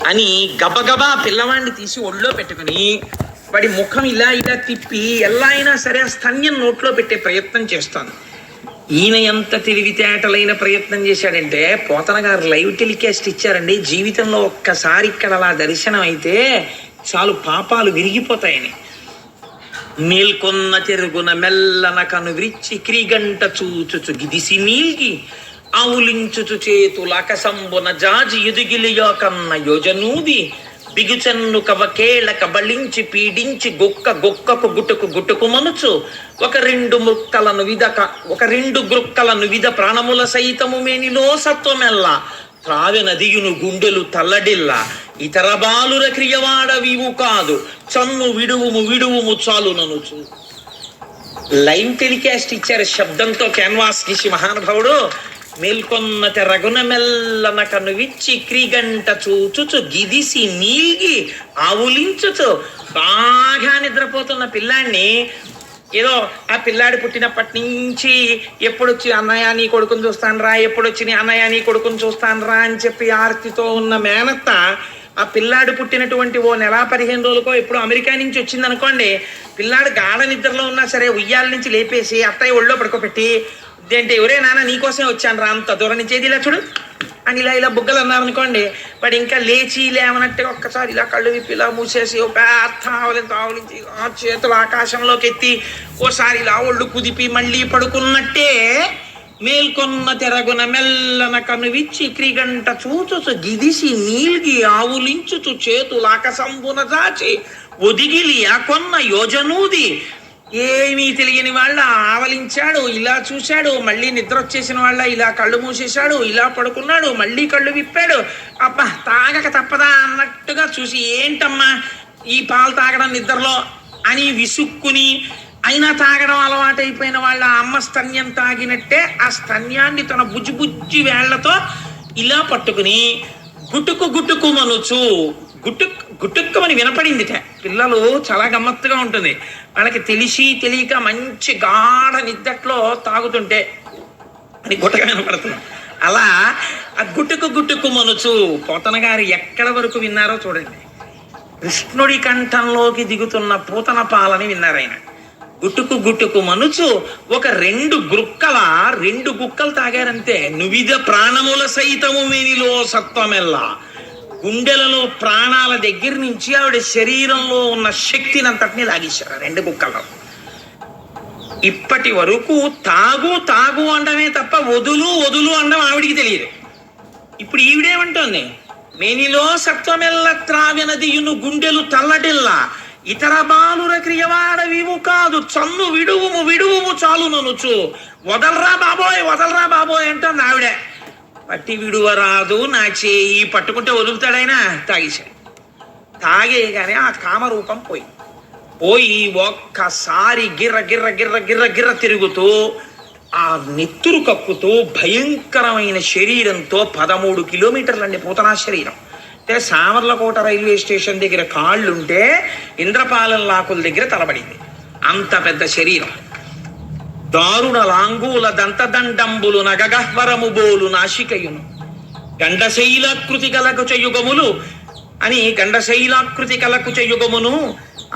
అని గబగబా పిల్లవాడిని తీసి ఒళ్ళో పెట్టుకుని వాడి ముఖం ఇలా ఇలా తిప్పి ఎలా అయినా సరే ఆ స్తన్యం నోట్లో పెట్టే ప్రయత్నం చేస్తాను. ఈయన ఎంత తెలివితేటలైన ప్రయత్నం చేశాడంటే, పోతన గారు లైవ్ టెలికాస్ట్ ఇచ్చారండి. జీవితంలో ఒక్కసారి ఇక్కడ అలా దర్శనం అయితే చాలు పాపాలు విరిగిపోతాయని. మేల్కొన్న తెరుగున మెల్లన కను విరిచి క్రీగంట చూచుచు గిదిసి నీల్గి ఆవులించుచు చేతులకసంబున జాజి ఎదుగిలియో కన్న యోజనూది బిగుచన్ను కవకేళ కబళించి పీడించి గొక్కకు గుట్టుకు మనుచు ఒక రెండు గ్రుక్కలను విధ ప్రాణముల సైతము మేనిలో సత్వమెల్ల త్రావె నదియును గుండెలు తల్లడిల్ల ఇతర బాలుర క్రియవాడవివు కాదు చన్ను విడువుము చాలు ననుచు. లైవ్ టెలికాస్ట్ ఇచ్చారు శబ్దంతో క్యాన్వాస్ తీసి మహానుభావుడు. మేల్కొన్న తెరగున మెల్లన కను విచ్చి క్రీగంట చూచుచు గిదిసి నీల్గి ఆవులించుచు బాగా నిద్రపోతున్న పిల్లాన్ని ఏదో ఆ పిల్లాడి పుట్టినప్పటి నుంచి ఎప్పుడొచ్చి అన్నయ్య నీ కొడుకుని చూస్తాను రా, ఎప్పుడొచ్చి నీ అన్నయ్య నీ కొడుకుని చూస్తాను రా అని చెప్పి ఆర్తితో ఉన్న మేనత్త ఆ పిల్లాడు పుట్టినటువంటి ఓ నెల 15 రోజులకో ఎప్పుడు అమెరికా నుంచి వచ్చింది అనుకోండి, పిల్లాడు గాఢ నిద్రలో ఉన్నా సరే ఉయ్యాల నుంచి లేపేసి అత్తయ్య ఒళ్ళో పడుకోబెట్టి ఏంటి ఎవరే నాన్న నీకోసమే వచ్చాను రా, అంత దూరం నుంచి ఏది ఇలా చూడు అని ఇలా బుగ్గలు అన్నారనుకోండి, వాడు ఇంకా లేచి లేవనట్టుగా ఒక్కసారి ఇలా కళ్ళు విప్పి ఇలా మూసేసి ఒక ఆవలించి ఆ చేతులు ఆకాశంలోకి ఎత్తి ఓసారి ఇలా ఒళ్ళు కుదిపి మళ్ళీ పడుకున్నట్టే మేల్కొన్న తెరగున మెల్లన కను విచ్చి క్రీగంట చూచుచు గిదిసి నీల్గి ఆవులించుచు చేతులు ఆకాశంబున దాచి ఒదిగిలి ఆ కొన్న యోజనూది ఏమీ తెలియని వాళ్ళ ఆవలించాడు, ఇలా చూశాడు, మళ్ళీ నిద్ర వచ్చేసిన వాళ్ళ ఇలా కళ్ళు మూసేశాడు, ఇలా పడుకున్నాడు, మళ్ళీ కళ్ళు విప్పాడు, అబ్బా తాగక తప్పదా అన్నట్టుగా చూసి ఏంటమ్మా ఈ పాలు తాగడం నిద్రలో అని విసుక్కుని అయినా తాగడం అలవాటైపోయిన వాళ్ళ అమ్మ స్తన్యం తాగినట్టే ఆ స్తన్యాన్ని తన బుజ్జి వేళ్లతో ఇలా పట్టుకుని గుట్టుకు మనుచు గుట్టుక్కమని వినపడిందిట. పిల్లలు చాలా గమ్మత్తుగా ఉంటుంది, వాళ్ళకి తెలిసి తెలియక మంచి గాఢ నిద్దట్లో తాగుతుంటే అని గుట్టగా వినపడుతుంది. అలా ఆ గుట్టుకు మనుచు పోతన గారు ఎక్కడ వరకు విన్నారో చూడండి. కృష్ణుడి కంఠంలోకి దిగుతున్న పూతన పాలని విన్నారు ఆయన. గుట్టుకు మనుచు ఒక 2 గుక్కలు తాగారంతే. నువిధ ప్రాణముల సైతము మేనిలో సత్వమెల్లా, గుండెలలో ప్రాణాల దగ్గర నుంచి ఆవిడ శరీరంలో ఉన్న శక్తిని అంతటినీ లాగేశారు 2 గుక్కల్లో. ఇప్పటి వరకు తాగు అనడమే తప్ప వదులు అనడం ఆవిడికి తెలియదు. ఇప్పుడు ఈవిడేమంటోంది, మేనిలో సత్వమెల్ల త్రావెనదియును గుండెలు తల్లడిల్లా ఇతర బాలుర క్రియవాడవివు కాదు చన్ను విడువుము చాలు ననుచు వదలరా బాబోయ్ అంటోంది ఆవిడే. పట్టి విడువరాదు నా చేయి పట్టుకుంటే వదులుతాడైనా తాగేశాడు. తాగేయగానే ఆ కామరూపం పోయి ఒక్కసారి గిర్ర తిరుగుతూ ఆ నెత్తురు కక్కుతూ భయంకరమైన శరీరంతో 13 కిలోమీటర్లండి పూతనా శరీరం. అంటే సామర్లకోట రైల్వే స్టేషన్ దగ్గర కాళ్ళుంటే ఇంద్రపాలెం లాకుల దగ్గర తలబడింది, అంత పెద్ద శరీరం. దారుణ లాంగూల దంతదండంబులు నగగహ్వరము బోలు నాశికయును గండశైలాకృతి కలకు చెయుగములు అని గండశైలాకృతి కలకు చెయుగమును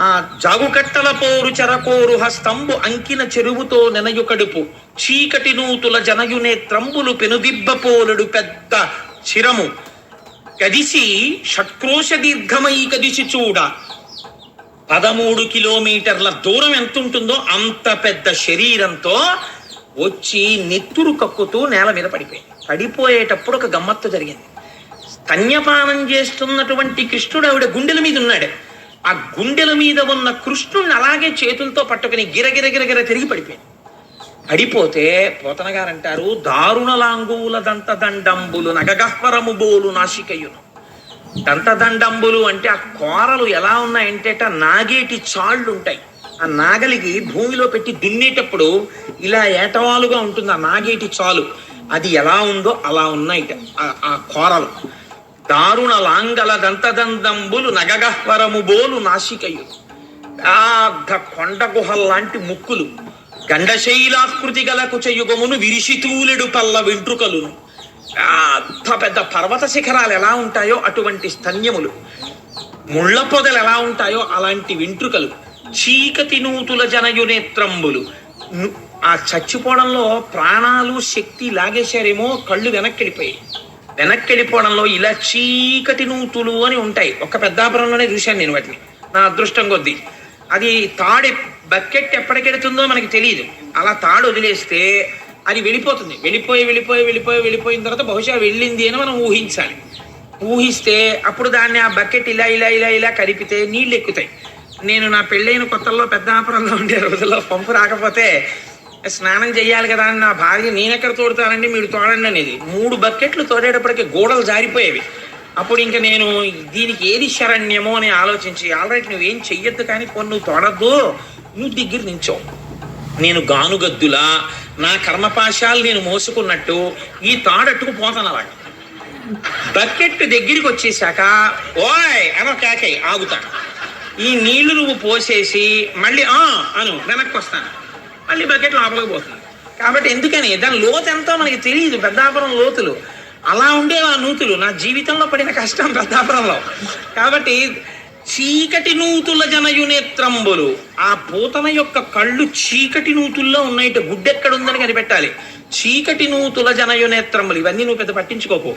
ఆ జాగుకట్టల పోరు చెరకోరు హస్తంబు అంకిన చెరువుతో నెనయు కడుపు చీకటి నూతుల జనయునేత్రంబులు పెనుదిబ్బ పోలుడు పెద్ద చిరము కదిసి షట్క్రోశ దీర్ఘమై కదిసి చూడ 13 కిలోమీటర్ల దూరం ఎంత ఉంటుందో అంత పెద్ద శరీరంతో వచ్చి నెత్తురు కక్కుతూ నేల మీద పడిపోయేటప్పుడు ఒక గమ్మత్తు జరిగింది. స్తన్యపానం చేస్తున్నటువంటి కృష్ణుడు ఆవిడ గుండెల మీద ఉన్నాడు. ఆ గుండెల మీద ఉన్న కృష్ణుడిని అలాగే చేతులతో పట్టుకుని గిరగిర తిరిగి పడిపోతే పోతన గారు అంటారు, దారుణలాంగుల దంతదండంబులు నగగహ్వరము బోలు నాశికయును. దంతదండంబులు అంటే ఆ కోరలు ఎలా ఉన్నాయంటే నాగేటి చాళ్ళు ఉంటాయి. ఆ నాగలికి భూమిలో పెట్టి దున్నేటప్పుడు ఇలా ఏటవాలుగా ఉంటుంది ఆ నాగేటి చాలు, అది ఎలా ఉందో అలా ఉన్నాయి ఆ కోరలు. దారుణ లాంగల దంతదండంబులు నగగహ్వరము బోలు నాశికయు, పెద్ద కొండ గుహల్లాంటి ముక్కులు, గండశైలాకృతి గల కుచయుగమును విరిసితూలెడు పల్ల వెంట్రుకలును పెద్ద పెద్ద పర్వత శిఖరాలు ఎలా ఉంటాయో అటువంటి స్తన్యములు, ముళ్ళ పొదలు ఎలా ఉంటాయో అలాంటి వెంట్రుకలు, చీకటి నూతుల జనయునేత్రంబులు. ఆ చచ్చిపోవడంలో ప్రాణాలు శక్తి లాగేశారేమో, కళ్ళు వెనక్కి వెళ్ళిపోవడంలో ఇలా చీకటి నూతులు అని ఉంటాయి. ఒక పెద్దాపురంలోనే చూశాను నేను వాటిని, నా అదృష్టం కొద్దీ. అది తాడు బకెట్ ఎప్పటికెడుతుందో మనకి తెలియదు. అలా తాడు వదిలేస్తే అది వెళ్ళిపోతుంది. వెళ్ళిపోయిన తర్వాత బహుశా వెళ్ళింది అని మనం ఊహించాలి. ఊహిస్తే అప్పుడు దాన్ని ఆ బకెట్ ఇలా కదిపితే నీళ్ళు ఎక్కుతాయి. నేను నా పెళ్ళైన కొత్తల్లో పెద్దాపురంలో ఉండే రోజుల్లో పంపు రాకపోతే స్నానం చెయ్యాలి కదా అని నా భార్య, నేనెక్కడ తోడుతానండి మీరు తోడండి అనేది. 3 బకెట్లు తోడేటప్పటికి గోడలు జారిపోయేవి. అప్పుడు ఇంకా నేను దీనికి ఏది శరణ్యమో అని ఆలోచించి, ఆల్రైట్ నువ్వేం చెయ్యొద్దు కానీ నువ్వు తోడద్దు, నువ్వు దగ్గర నించో, నేను గానుగద్దులా నా కర్మపాశాలు నేను మోసుకున్నట్టు ఈ తాడట్టుకు పోతాను. అలాగే బకెట్ దగ్గరికి వచ్చేసాక ఓయ్ అనో కేకై ఆగుతాను. ఈ నీళ్లు నువ్వు పోసేసి మళ్ళీ అను వెనక్కి వస్తాను, మళ్ళీ బకెట్ లోపలికి పోతుంది. కాబట్టి ఎందుకని దాని లోతు ఎంతో మనకి తెలియదు. పెద్దాపురం లోతులు అలా ఉండేవి ఆ నూతులు. నా జీవితంలో పడిన కష్టం పెద్దాపురంలో. కాబట్టి చీకటి నూతుల జనయునేత్రంబులు, ఆ పూతన యొక్క కళ్ళు చీకటి నూతుల్లో ఉన్నాయిట. గుడ్డెక్కడుందని కనిపెట్టాలి. చీకటి నూతుల జనయునేత్రంబులు, ఇవన్నీ నువ్వు పెద్ద పట్టించుకోకు.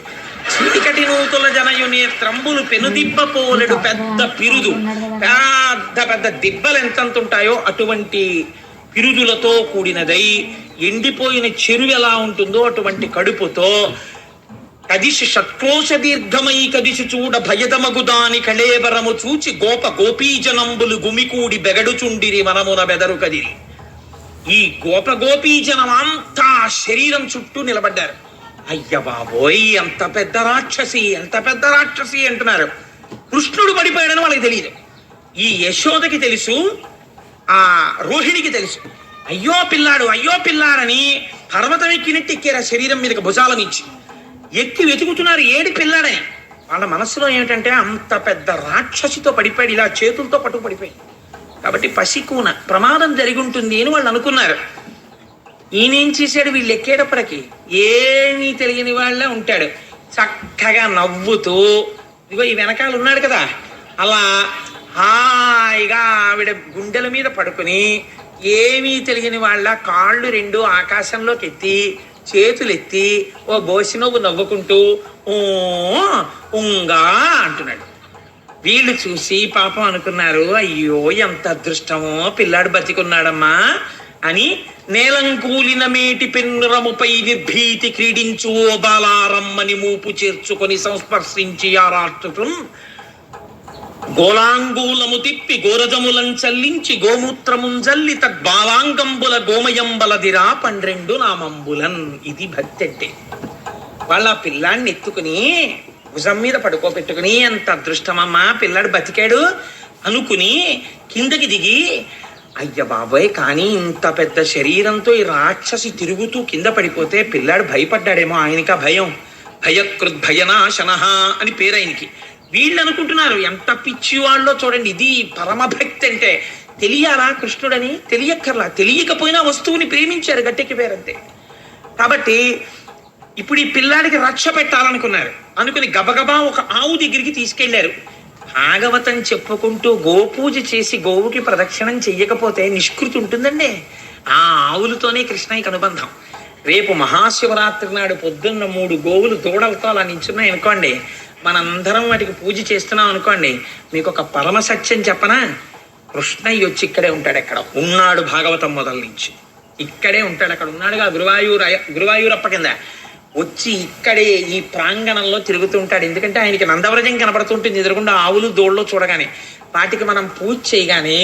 చీకటి నూతుల జనయునేత్రంబులు పెనుదిబ్బ పోలెడు పెద్ద పిరుదు, పెద్ద దిబ్బలు ఎంతంత ఉంటాయో అటువంటి పిరుదులతో కూడినదై, ఎండిపోయిన చెరువు ఎలా ఉంటుందో అటువంటి కడుపుతో, కదిసి షట్కోశ దీర్ఘమై కదిసి చూడ భయదమగుదాని కళేబరము చూచి గోపీజనంబులు గుమికూడి బెగడుచుండిరి మనమున బెదరు కదిరి. ఈ గోపీజనం అంతా శరీరం చుట్టూ నిలబడ్డారు. అయ్య బాబోయ్ ఎంత పెద్ద రాక్షసి అంటున్నారు. కృష్ణుడు పడిపోయాడని వాళ్ళకి తెలియదు. ఈ యశోదకి తెలుసు, ఆ రోహిణికి తెలుసు. అయ్యో పిల్లాడని పర్వతం ఎక్కినట్టు ఎక్కారు ఆ శరీరం మీదకి భుజాల నుంచి. ఎక్కి వెతుకుతున్నారు ఏడి పిల్లాడని. వాళ్ళ మనసులో ఏమిటంటే అంత పెద్ద రాక్షసితో పడిపోయాడు, ఇలా చేతులతో పడిపోయాడు. కాబట్టి పసికూన ప్రమాదం జరిగి ఉంటుంది అని వాళ్ళు అనుకున్నారు. ఈయనేం చేశాడు, వీళ్ళు ఎక్కేటప్పటికి ఏమీ తెలియని వాళ్ళే ఉంటాడు. చక్కగా నవ్వుతూ ఇగో ఈ వెనకాల ఉన్నాడు కదా, అలా హాయిగా ఆవిడ గుండెల మీద పడుకుని ఏమీ తెలియని వాళ్ళ కాళ్ళు 2 ఆకాశంలోకి ఎత్తి చేతులెత్తి ఓ బోసినవ్వు నవ్వుకుంటూ ఉంగా అంటున్నాడు. వీళ్ళు చూసి పాపం అనుకున్నారు, అయ్యో ఎంత అదృష్టమో పిల్లాడు బతికున్నాడమ్మా అని. నేలంకూలిన మేటి పెన్నురముపై నిర్భీతి క్రీడించు ఓ బాలారమ్మని మూపు చేర్చుకొని సంస్పర్శించి ఆరాటును గోళాంగూలము తిప్పి గోరజములం చల్లించి గోమూత్రముంజల్లి తద్బాలాంగంబుల గోమయంబలదిరా 12 నామంబులన్. ఇది భక్తి అంటే. వాళ్ళ పిల్లాడిని ఎత్తుకుని భుజం మీద పడుకోబెట్టుకుని ఎంత అదృష్టమమ్మా పిల్లాడు బతికాడు అనుకుని కిందకి దిగి, అయ్య బాబోయ్ కానీ ఇంత పెద్ద శరీరంతో ఈ రాక్షసి తిరుగుతూ కింద పడిపోతే పిల్లాడు భయపడ్డాడేమో, ఆయనకా భయం. భయనాశన అని పేరు ఆయనకి. వీళ్ళు అనుకుంటున్నారు ఎంత పిచ్చి వాళ్ళో చూడండి. ఇది పరమభక్తి అంటే. తెలియాలా కృష్ణుడని? తెలియక్కర్లా. తెలియకపోయినా వస్తువుని ప్రేమించారు, గట్టెక్కి పేరంతే. కాబట్టి ఇప్పుడు ఈ పిల్లాడికి రక్ష పెట్టాలనుకున్నారు. అనుకుని గబగబా ఒక ఆవు దగ్గరికి తీసుకెళ్లారు. భాగవతం చెప్పుకుంటూ గోపూజ చేసి గోవుకి ప్రదక్షిణం చెయ్యకపోతే నిష్కృతి ఉంటుందండి. ఆ ఆవులతోనే కృష్ణయ్యకి అనుబంధం. రేపు మహాశివరాత్రి నాడు పొద్దున్న 3 గోవులు దూడలతో అలా నించున్నాయి అనుకోండి, మనందరం వాటికి పూజ చేస్తున్నాం అనుకోండి, మీకు ఒక పరమ సత్యం చెప్పనా? కృష్ణయ్య వచ్చి ఇక్కడే ఉంటాడు. ఎక్కడ ఉన్నాడు? భాగవతం మొదల నుంచి ఇక్కడే ఉంటాడు. అక్కడ ఉన్నాడుగా గురువాయూరప్ప కింద వచ్చి ఇక్కడే ఈ ప్రాంగణంలో తిరుగుతూ ఉంటాడు. ఎందుకంటే ఆయనకి నందవ్రజం కనబడుతుంటుంది ఎదురుకుండా ఆవులు దోళ్ళలో చూడగానే. వాటికి మనం పూజ చేయగానే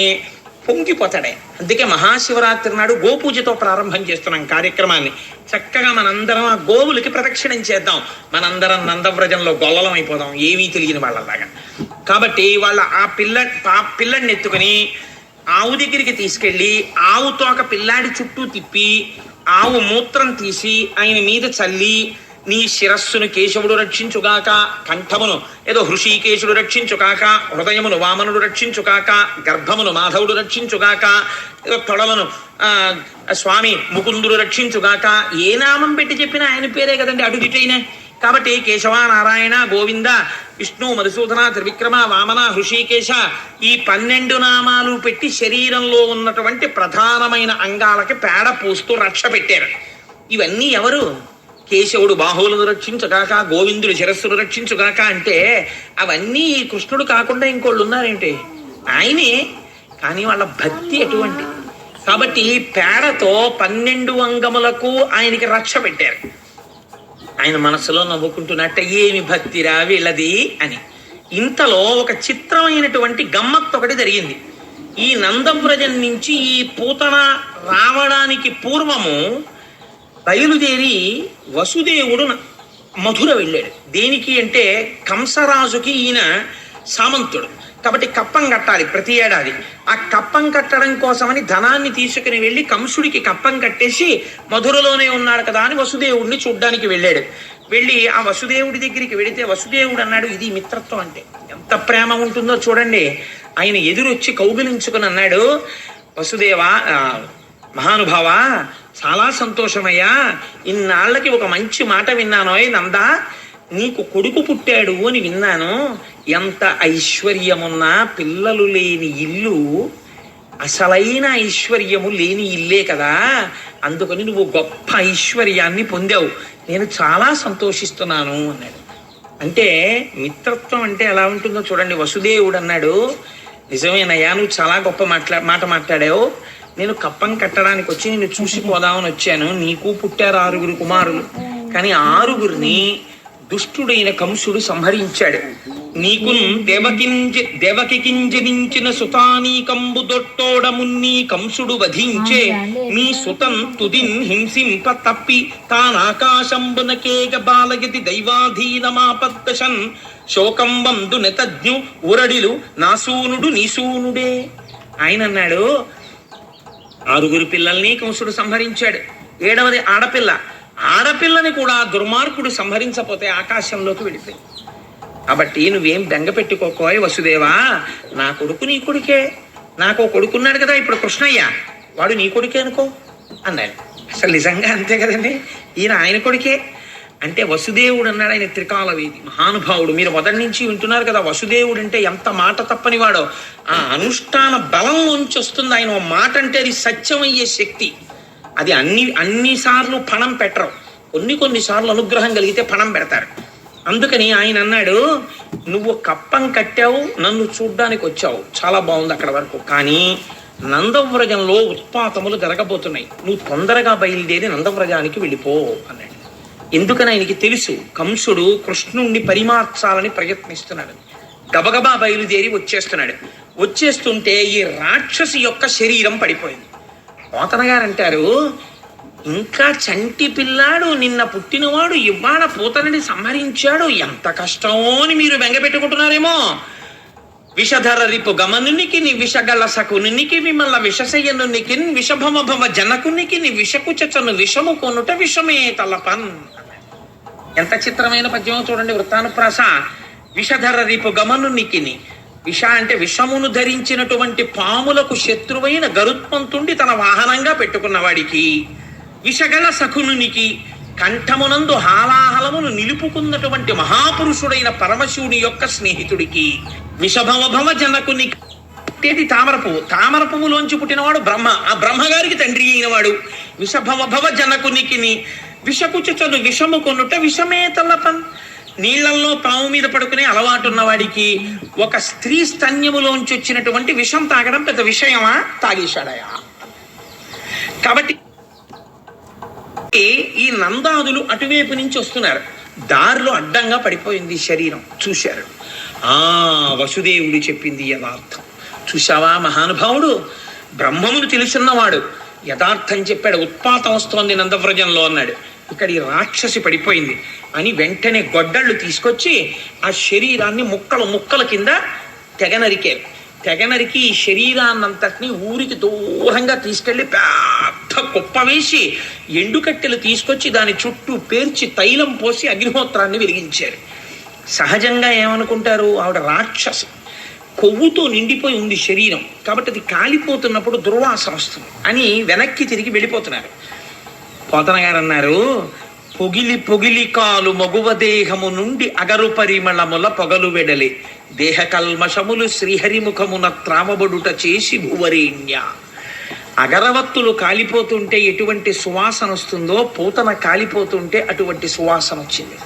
పొంగిపోతాడే. అందుకే మహాశివరాత్రి నాడు గోపూజతో ప్రారంభం చేస్తున్నాం కార్యక్రమాన్ని. చక్కగా మనందరం ఆ గోవులకి ప్రదక్షిణం చేద్దాం. మనందరం నందవ్రజంలో గొల్లలం అయిపోదాం, ఏమీ తెలియని వాళ్ళలాగా. కాబట్టి వాళ్ళ ఆ పిల్లాడిని ఎత్తుకుని ఆవు దగ్గరికి తీసుకెళ్ళి ఆవుతో ఒక పిల్లాడి చుట్టూ తిప్పి ఆవు మూత్రం తీసి ఆయన మీద చల్లి నీ శిరస్సును కేశవుడు రక్షించుగాక, కంఠమును ఏదో హృషీకేశుడు రక్షించుగాక, హృదయమును వామనుడు రక్షించుగాక, గర్భమును మాధవుడు రక్షించుగాక, ఏదో తొడలను స్వామి ముకుందుడు రక్షించుగాక. ఏ నామం పెట్టి చెప్పినా ఆయన పేరే కదండి, అడుగిటైనా. కాబట్టి కేశవ, నారాయణ, గోవింద, విష్ణు, మధుసూదన, త్రివిక్రమ, వామన, హృషీకేశ, ఈ 12 నామాలు పెట్టి శరీరంలో ఉన్నటువంటి ప్రధానమైన అంగాలకి పేడ పూస్తూ రక్ష పెట్టారు. ఇవన్నీ ఎవరు? కేశవుడు బాహువులను రక్షించుగాక, గోవిందుడు శిరస్సును రక్షించుగాక అంటే అవన్నీ కృష్ణుడు కాకుండా ఇంకోళ్ళు ఉన్నారేంటి? ఆయనే. కానీ వాళ్ళ భక్తి ఎటువంటి. కాబట్టి పేడతో 12 అంగములకు ఆయనకి రక్ష పెట్టారు. ఆయన మనసులో నవ్వుకుంటున్నట్ట, ఏమి భక్తిరా వీళ్ళది అని. ఇంతలో ఒక చిత్రమైనటువంటి గమ్మత్తు ఒకటి జరిగింది. ఈ నందవ్రజం నుంచి ఈ పూతన రావడానికి పూర్వము బయలుదేరి వసుదేవుడు మధుర వెళ్ళాడు. దేనికి అంటే కంసరాజుకి ఈయన సామంతుడు కాబట్టి కప్పం కట్టాలి ప్రతి ఏడాది. ఆ కప్పం కట్టడం కోసమని ధనాన్ని తీసుకుని వెళ్ళి కంసుడికి కప్పం కట్టేసి మధురలోనే ఉన్నాడు కదా అని వసుదేవుడిని చూడ్డానికి వెళ్ళాడు. వెళ్ళి ఆ వసుదేవుడి దగ్గరికి వెళితే వసుదేవుడు అన్నాడు, ఇది మిత్రత్వం అంటే ఎంత ప్రేమ ఉంటుందో చూడండి. ఆయన ఎదురొచ్చి కౌగిలించుకుని అన్నాడు, వసుదేవా, మహానుభావ, చాలా సంతోషమయ్యా, ఇన్నాళ్ళకి ఒక మంచి మాట విన్నానోయ్ నందా, నీకు కొడుకు పుట్టాడు అని విన్నాను. ఎంత ఐశ్వర్యమున్నా పిల్లలు లేని ఇల్లు అసలైన ఐశ్వర్యము లేని ఇల్లే కదా, అందుకని నువ్వు గొప్ప ఐశ్వర్యాన్ని పొందావు, నేను చాలా సంతోషిస్తున్నాను అన్నాడు. అంటే మిత్రత్వం అంటే ఎలా ఉంటుందో చూడండి. వసుదేవుడు అన్నాడు, నిజమేనయ్యా, నువ్వు చాలా గొప్ప మాట మాట్లాడావు. నేను కప్పం కట్టడానికి వచ్చి నిన్ను చూసిపోదామని వచ్చాను. నీకు పుట్టారు 6 కుమారులు, కానీ 6గురిని దుష్టుడైన కంసుడు సంహరించాడు. నీకు దేవకింజనించిన సుతానీకంబు దొట్టోడమున్ని కంసుడు వధించే మీ సుతం తుదిన్ హింసింప తప్పి తానాకాశంబునకేగ బాలయతి దైవాధీనమాపద్దశన్ శోకం వందు నెతజ్ఞు ఉరడిలు నాసూనుడు నీసూనుడే. ఆయన అన్నాడు, 6 పిల్లల్ని కంసుడు సంహరించాడు. 7వది ఆడపిల్ల. ఆడపిల్లని కూడా దుర్మార్గుడు సంహరించపోతే ఆకాశంలోకి వెళ్ళిపోయి. కాబట్టి నువ్వేం బెంగ పెట్టుకోకోయ్ వసుదేవా, నా కొడుకు నీ కొడుకే. నాకు కొడుకున్నాడు కదా ఇప్పుడు కృష్ణయ్య, వాడు నీ కొడుకే అనుకో అన్నాడు. అసలు నిజంగా అంతే కదండి, ఈయన ఆయన కొడుకే. అంటే వసుదేవుడు అన్నాడు, ఆయన త్రికాలవేది మహానుభావుడు. మీరు మొదటి నుంచి వింటున్నారు కదా, వసుదేవుడు అంటే ఎంత మాట తప్పని వాడో. ఆ అనుష్ఠాన బలంలోంచి వస్తుంది ఆయన మాట అంటే. అది సత్యమయ్యే శక్తి. అది అన్నిసార్లు పణం పెట్టరు, కొన్నిసార్లు అనుగ్రహం కలిగితే పణం పెడతారు. అందుకని ఆయన అన్నాడు, నువ్వు కప్పం కట్టావు, నన్ను చూడ్డానికి వచ్చావు, చాలా బాగుంది అక్కడ వరకు, కానీ నందవ్రజంలో ఉత్పాతములు జరగబోతున్నాయి, నువ్వు తొందరగా బయలుదేరి నందవ్రజానికి వెళ్ళిపో అన్నాడు. ఎందుకని ఆయనకి తెలుసు, కంసుడు కృష్ణుణ్ణి పరిమార్చాలని ప్రయత్నిస్తున్నాడు. గబగబా బయలుదేరి వచ్చేస్తున్నాడు. వచ్చేస్తుంటే ఈ రాక్షసి యొక్క శరీరం పడిపోయింది. పోతన గారు అంటారు, ఇంకా చంటి పిల్లాడు, నిన్న పుట్టినవాడు ఇవాళ పూతనని సంహరించాడు, ఎంత కష్టమో అని మీరు బెంగపెట్టుకుంటున్నారేమో. విషధర రిపు గమనునికి ని విషగల సకునికి విమల విషశయనునికి విషభవ జనకునికి ని విషకుచను విషము కొనుట విషమే తలపన్. ఎంత చిత్రమైన పద్యమో చూడండి వృత్తానుప్రాస. విషధర రిపు గమనునికి, విష అంటే విషమును ధరించినటువంటి పాములకు శత్రువైన గరుత్మంతుణ్ణి తన వాహనంగా పెట్టుకున్నవాడికి, విషగల సకునునికి కంఠమునందు హాలాహలమును నిలుపుకున్నటువంటి మహాపురుషుడైన పరమశివుని యొక్క స్నేహితుడికి, విషభవ జనకునికి తామర పువ్వు, తామర పువ్వులోంచి పుట్టినవాడు బ్రహ్మ, ఆ బ్రహ్మగారికి తండ్రి అయినవాడు. విషభవ జనకునికి విషకుచను విషము కొనుట విషమే తలపన్. నీళ్లలో పాము మీద పడుకునే అలవాటు ఉన్నవాడికి ఒక స్త్రీ స్తన్యములోంచి వచ్చినటువంటి విషం తాగడం పెద్ద విషయమా? తాగేశాడయా. కాబట్టి ఈ నందాదులు అటువైపు నుంచి వస్తున్నారు. దారిలో అడ్డంగా పడిపోయింది శరీరం. చూశారు, వసుదేవుడు చెప్పింది యథార్థం. చూశావా మహానుభావుడు, బ్రహ్మమును తెలుసున్నవాడు యథార్థం చెప్పాడు. ఉత్పాతం వస్తోంది నందవ్రజంలో అన్నాడు. ఇక్కడ ఈ రాక్షసి పడిపోయింది అని వెంటనే గొడ్డళ్ళు తీసుకొచ్చి ఆ శరీరాన్ని ముక్కల కింద తెగనరికారు. తెగనరికి ఈ శరీరాన్నంతటినీ ఊరికి దూరంగా తీసుకెళ్లి పెద్ద పెద్ద కుప్ప వేసి ఎండుకట్టెలు తీసుకొచ్చి దాని చుట్టూ పేర్చి తైలం పోసి అగ్నిహోత్రాన్ని వెలిగించారు. సహజంగా ఏమనుకుంటారు, ఆవిడ రాక్షసి, కొవ్వుతో నిండిపోయి ఉంది శరీరం, కాబట్టి అది కాలిపోతున్నప్పుడు దుర్వాసన వస్తుంది అని వెనక్కి తిరిగి వెళ్ళిపోతున్నారు. పోతన గారు అన్నారు, పొగిలి పొగిలి కాలు మగువ దేహము నుండి అగరు పరిమళముల పొగలు వెడలి దేహ కల్మషములు శ్రీహరిముఖమున త్రావబడుట చేసి భువరేణ్య. అగరవత్తులు కాలిపోతుంటే ఎటువంటి సువాసన వస్తుందో పూతన కాలిపోతుంటే అటువంటి సువాసన వచ్చింది.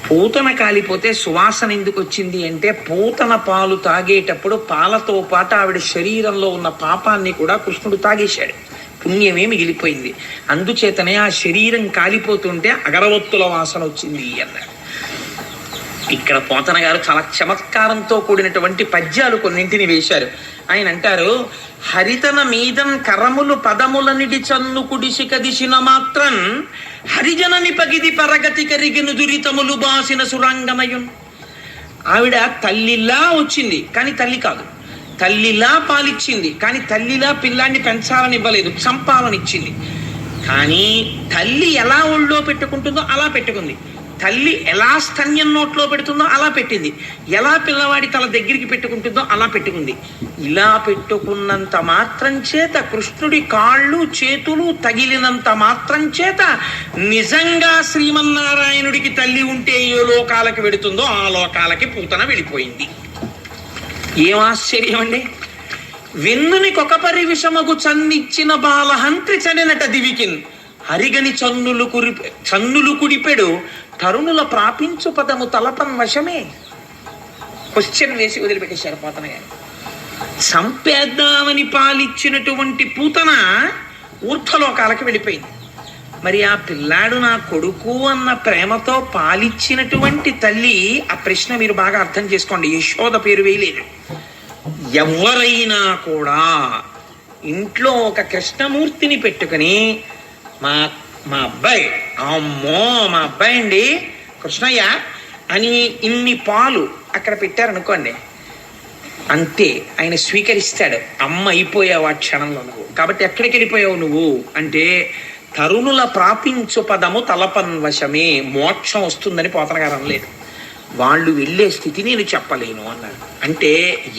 పూతన కాలిపోతే సువాసన ఎందుకు వచ్చింది అంటే, పూతన పాలు తాగేటప్పుడు పాలతో పాటు ఆవిడ శరీరంలో ఉన్న పాపాన్ని కూడా కృష్ణుడు తాగేశాడు, పుణ్యమే మిగిలిపోయింది. అందుచేతనే ఆ శరీరం కాలిపోతుంటే అగరవత్తుల వాసన వచ్చింది అన్నాడు. ఇక్కడ పోతన గారు చాలా చమత్కారంతో కూడినటువంటి పద్యాలు కొన్నింటిని వేశారు. ఆయన అంటారు, హరితన మీదన్ కరములు పదములనిడి చన్ను కుడిసిక దిశిన మాత్రం హరిజనని పగిది పరగతి కరిగిన దురితములు బాసిన సురంగమయున్. ఆవిడ తల్లిలా వచ్చింది కానీ తల్లి కాదు, తల్లిలా పాలిచ్చింది కానీ తల్లిలా పిల్లాన్ని పెంచాలని ఇవ్వలేదు, చంపాలనిచ్చింది. కానీ తల్లి ఎలా ఒళ్ళో పెట్టుకుంటుందో అలా పెట్టుకుంది, తల్లి ఎలా స్తన్యం నోట్లో పెడుతుందో అలా పెట్టింది, ఎలా పిల్లవాడి తల దగ్గరికి పెట్టుకుంటుందో అలా పెట్టుకుంది. ఇలా పెట్టుకున్నంత మాత్రం చేత కృష్ణుడి కాళ్ళు చేతులు తగిలినంత మాత్రం చేత నిజంగా శ్రీమన్నారాయణుడికి తల్లి ఉంటే ఏ లోకాలకి వెడుతుందో ఆ లోకాలకి పూతన వెళ్ళిపోయింది. ఏం ఆశ్చర్యం అండి! వెన్నుని కొకపరి విషమగు చన్నిచ్చిన బాలహంత్రి చనినట దివికిన్ హరిగని చన్నులు కుడిపెడు తరుణుల ప్రాపించు పదము తలపన్ వశమే. క్వశ్చన్ వేసి వదిలిపెట్టేశారు పోతన గారు. సంపేద్దామని పాలిచ్చినటువంటి పూతన ఊర్ధ్వలోకాలకి వెళ్ళిపోయింది. మరి ఆ పిల్లాడు నా కొడుకు అన్న ప్రేమతో పాలిచ్చినటువంటి తల్లి, ఆ ప్రశ్న మీరు బాగా అర్థం చేసుకోండి, యశోద పేరు వేయలేదు. ఎవరైనా కూడా ఇంట్లో ఒక కృష్ణమూర్తిని పెట్టుకుని మా అబ్బాయి, అమ్మో మా అబ్బాయి అండి కృష్ణయ్య అని ఇన్ని పాలు అక్కడ పెట్టారనుకోండి, అంతే ఆయన స్వీకరిస్తాడు. అమ్మ అయిపోయావు ఆ క్షణంలో నువ్వు. కాబట్టి ఎక్కడికి వెళ్ళిపోయావు నువ్వు అంటే, తరుణుల ప్రాపించు పదము తలపన్వశమే, మోక్షం వస్తుందని పోతన గారు అనలేదు. వాళ్ళు వెళ్ళే స్థితి నేను చెప్పలేను అన్నారు. అంటే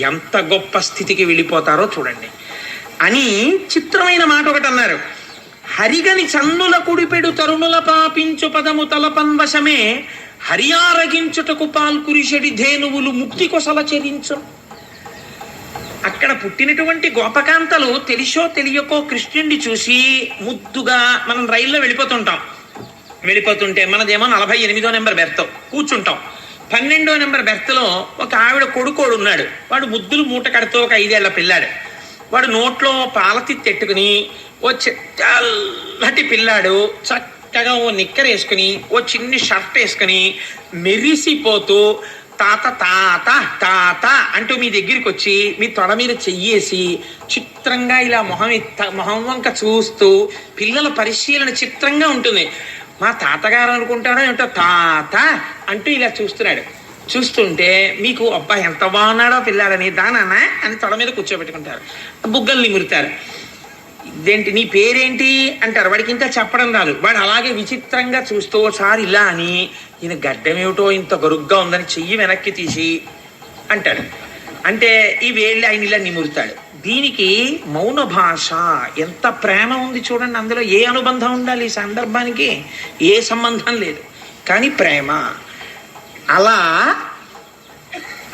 ఎంత గొప్ప స్థితికి వెళ్ళిపోతారో చూడండి అని చిత్రమైన మాట ఒకటి అన్నారు. హరిగని చన్నుల కుడిపెడు తరుణుల పాపించు పదము తలపన్వశమే హరియారగించుటకు పాల్కురిషడి ధేనువులు ముక్తి కొసల చెరించు. అక్కడ పుట్టినటువంటి గోపకాంతలు తెలిసో తెలియకో కృష్ణుడిని చూసి ముద్దుగా, మనం రైల్లో వెళ్ళిపోతుంటే మనదేమో 48వ నెంబర్ బెర్త్ కూర్చుంటాం, 12వ నెంబర్ బెర్త్లో ఒక ఆవిడ కొడుకోడు ఉన్నాడు, వాడు ముద్దులు మూట కడుతూ ఒక 5 ఏళ్ల పిల్లాడు, వాడు నోట్లో పాలతిత్తెట్టుకుని ఓ చల్లటి పిల్లాడు చక్కగా ఓ నిక్కర్ వేసుకుని ఓ చిన్ని షర్ట్ వేసుకుని మెరిసిపోతూ తాత తాత తాత అంటూ మీ దగ్గరికి వచ్చి మీ తొడ మీద చెయ్యేసి చిత్రంగా ఇలా మొహం వంక చూస్తూ, పిల్లల పరిశీలన చిత్రంగా ఉంటుంది. మా తాతగారు అనుకుంటాడో ఏమిటో తాత అంటూ ఇలా చూస్తున్నాడు. చూస్తుంటే మీకు అబ్బా ఎంత బాగున్నాడో పిల్లాడని దానా అని తొడ మీద కూర్చోబెట్టుకుంటారు, బుగ్గలు నిమురుతారు. ఇదేంటి నీ పేరేంటి అంటారు, వాడికి ఇంకా చెప్పడం రాదు. వాడు అలాగే విచిత్రంగా చూస్తూ ఒకసారి ఇలా అని, ఈయన గడ్డమేమిటో ఇంత గరుగ్గా ఉందని చెయ్యి వెనక్కి తీసి అంటాడు. అంటే ఈ వేళ్ళి ఆయన ఇలా నిమురుతాడు. దీనికి మౌన భాష, ఎంత ప్రేమ ఉంది చూడండి. అందులో ఏ అనుబంధం ఉండాలి ఈ సందర్భానికి? ఏ సంబంధం లేదు, కానీ ప్రేమ. అలా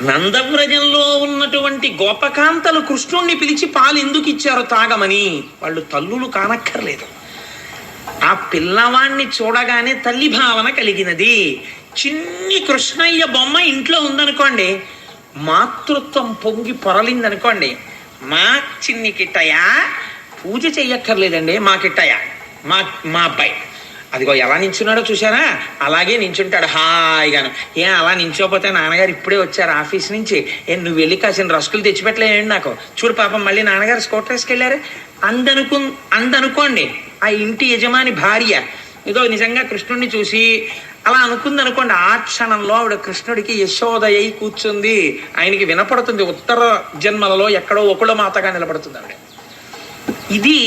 నందవ్రజంలో ఉన్నటువంటి గోపకాంతలు కృష్ణుణ్ణి పిలిచి పాలు ఎందుకు ఇచ్చారో తాగమని, వాళ్ళు తల్లులు కానక్కర్లేదు. ఆ పిల్లవాణ్ణి చూడగానే తల్లి భావన కలిగినది. చిన్ని కృష్ణయ్య బొమ్మ ఇంట్లో ఉందనుకోండి, మాతృత్వం పొంగి పొరలిందనుకోండి, మా చిన్ని కిట్టయ్య పూజ చెయ్యక్కర్లేదండి, మా కిట్టయ్య మా అబ్బాయి అదిగో ఎలా నించున్నాడో చూసారా, అలాగే నించుంటాడు హాయిగాను. అలా నించోపోతే నాన్నగారు ఇప్పుడే వచ్చారు ఆఫీస్ నుంచి, నువ్వు వెళ్ళి కాసిన రస్కులు తెచ్చిపెట్టలేండి నాకు, చూడు పాపం మళ్ళీ నాన్నగారు స్కూటర్ వేసుకెళ్ళారు అందనుకోండి. ఆ ఇంటి యజమాని భార్య ఏదో నిజంగా కృష్ణుడిని చూసి అలా అనుకుందనుకోండి, ఆ క్షణంలో ఆవిడ కృష్ణుడికి యశోదయ్యి కూర్చుంది, ఆయనకి వినపడుతుంది. ఉత్తర జన్మలలో ఎక్కడో ఒకళ్ళ మాతగా నిలబడుతుంది ఆవిడ. ఇది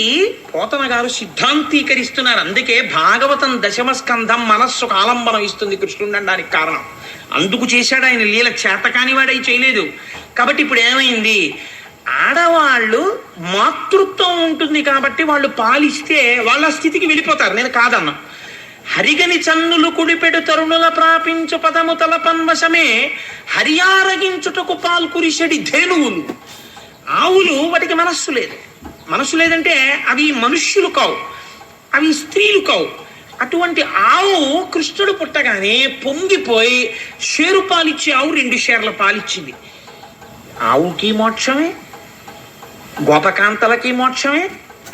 పోతన గారు సిద్ధాంతీకరిస్తున్నారు. అందుకే భాగవతం దశమ స్కంధం మనస్సుకు ఆలంబనం ఇస్తుంది కృష్ణుడు అనడానికి కారణం. అందుకు చేశాడు ఆయన లీల. చేతకాని వాడై చేయలేదు. కాబట్టి ఇప్పుడు ఏమైంది, ఆడవాళ్ళు మాతృత్వం ఉంటుంది కాబట్టి వాళ్ళు పాలిస్తే వాళ్ళ స్థితికి వెళ్ళిపోతారు. నేను కాదన్నా. హరిగని చన్నులు కుడిపెడు తరుణుల ప్రాపించు పదము తలపన్వశమే హరియారగించుటకు పాల్కురిషడి ధేనువులు. ఆవులు వాటికి మనస్సు లేదు. మనస్సు లేదంటే అవి మనుష్యులు కావు, అవి స్త్రీలు కావు. అటువంటి ఆవు కృష్ణుడు పుట్టగానే పొంగిపోయి షేరు పాలిచ్చి ఆవు 2 షేర్ల పాలిచ్చింది. ఆవుకి మోక్షమే, గోపకాంతలకి మోక్షమే,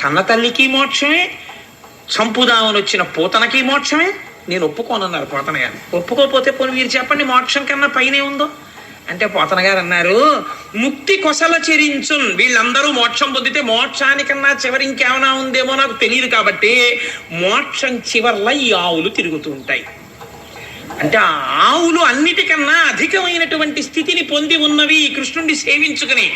కన్నతల్లికి మోక్షమే, చంపుదామని వచ్చిన పూతనకి మోక్షమే. నేను ఒప్పుకోనన్నారు పోతన గారు. ఒప్పుకోకపోతే పోనీ మీరు చెప్పండి మోక్షం కన్నా పైనే ఉందో అంటే పోతన గారు అన్నారు, ముక్తి కొసల చెరించున్. వీళ్ళందరూ మోక్షం పొందితే మోక్షానికన్నా చివరి ఇంకేమైనా ఉందేమో నాకు తెలియదు కాబట్టి మోక్షం చివర్ల ఈ ఆవులు తిరుగుతూ ఉంటాయి. అంటే ఆ ఆవులు అన్నిటికన్నా అధికమైనటువంటి స్థితిని పొంది ఉన్నవి కృష్ణుడిని సేవించుకుని.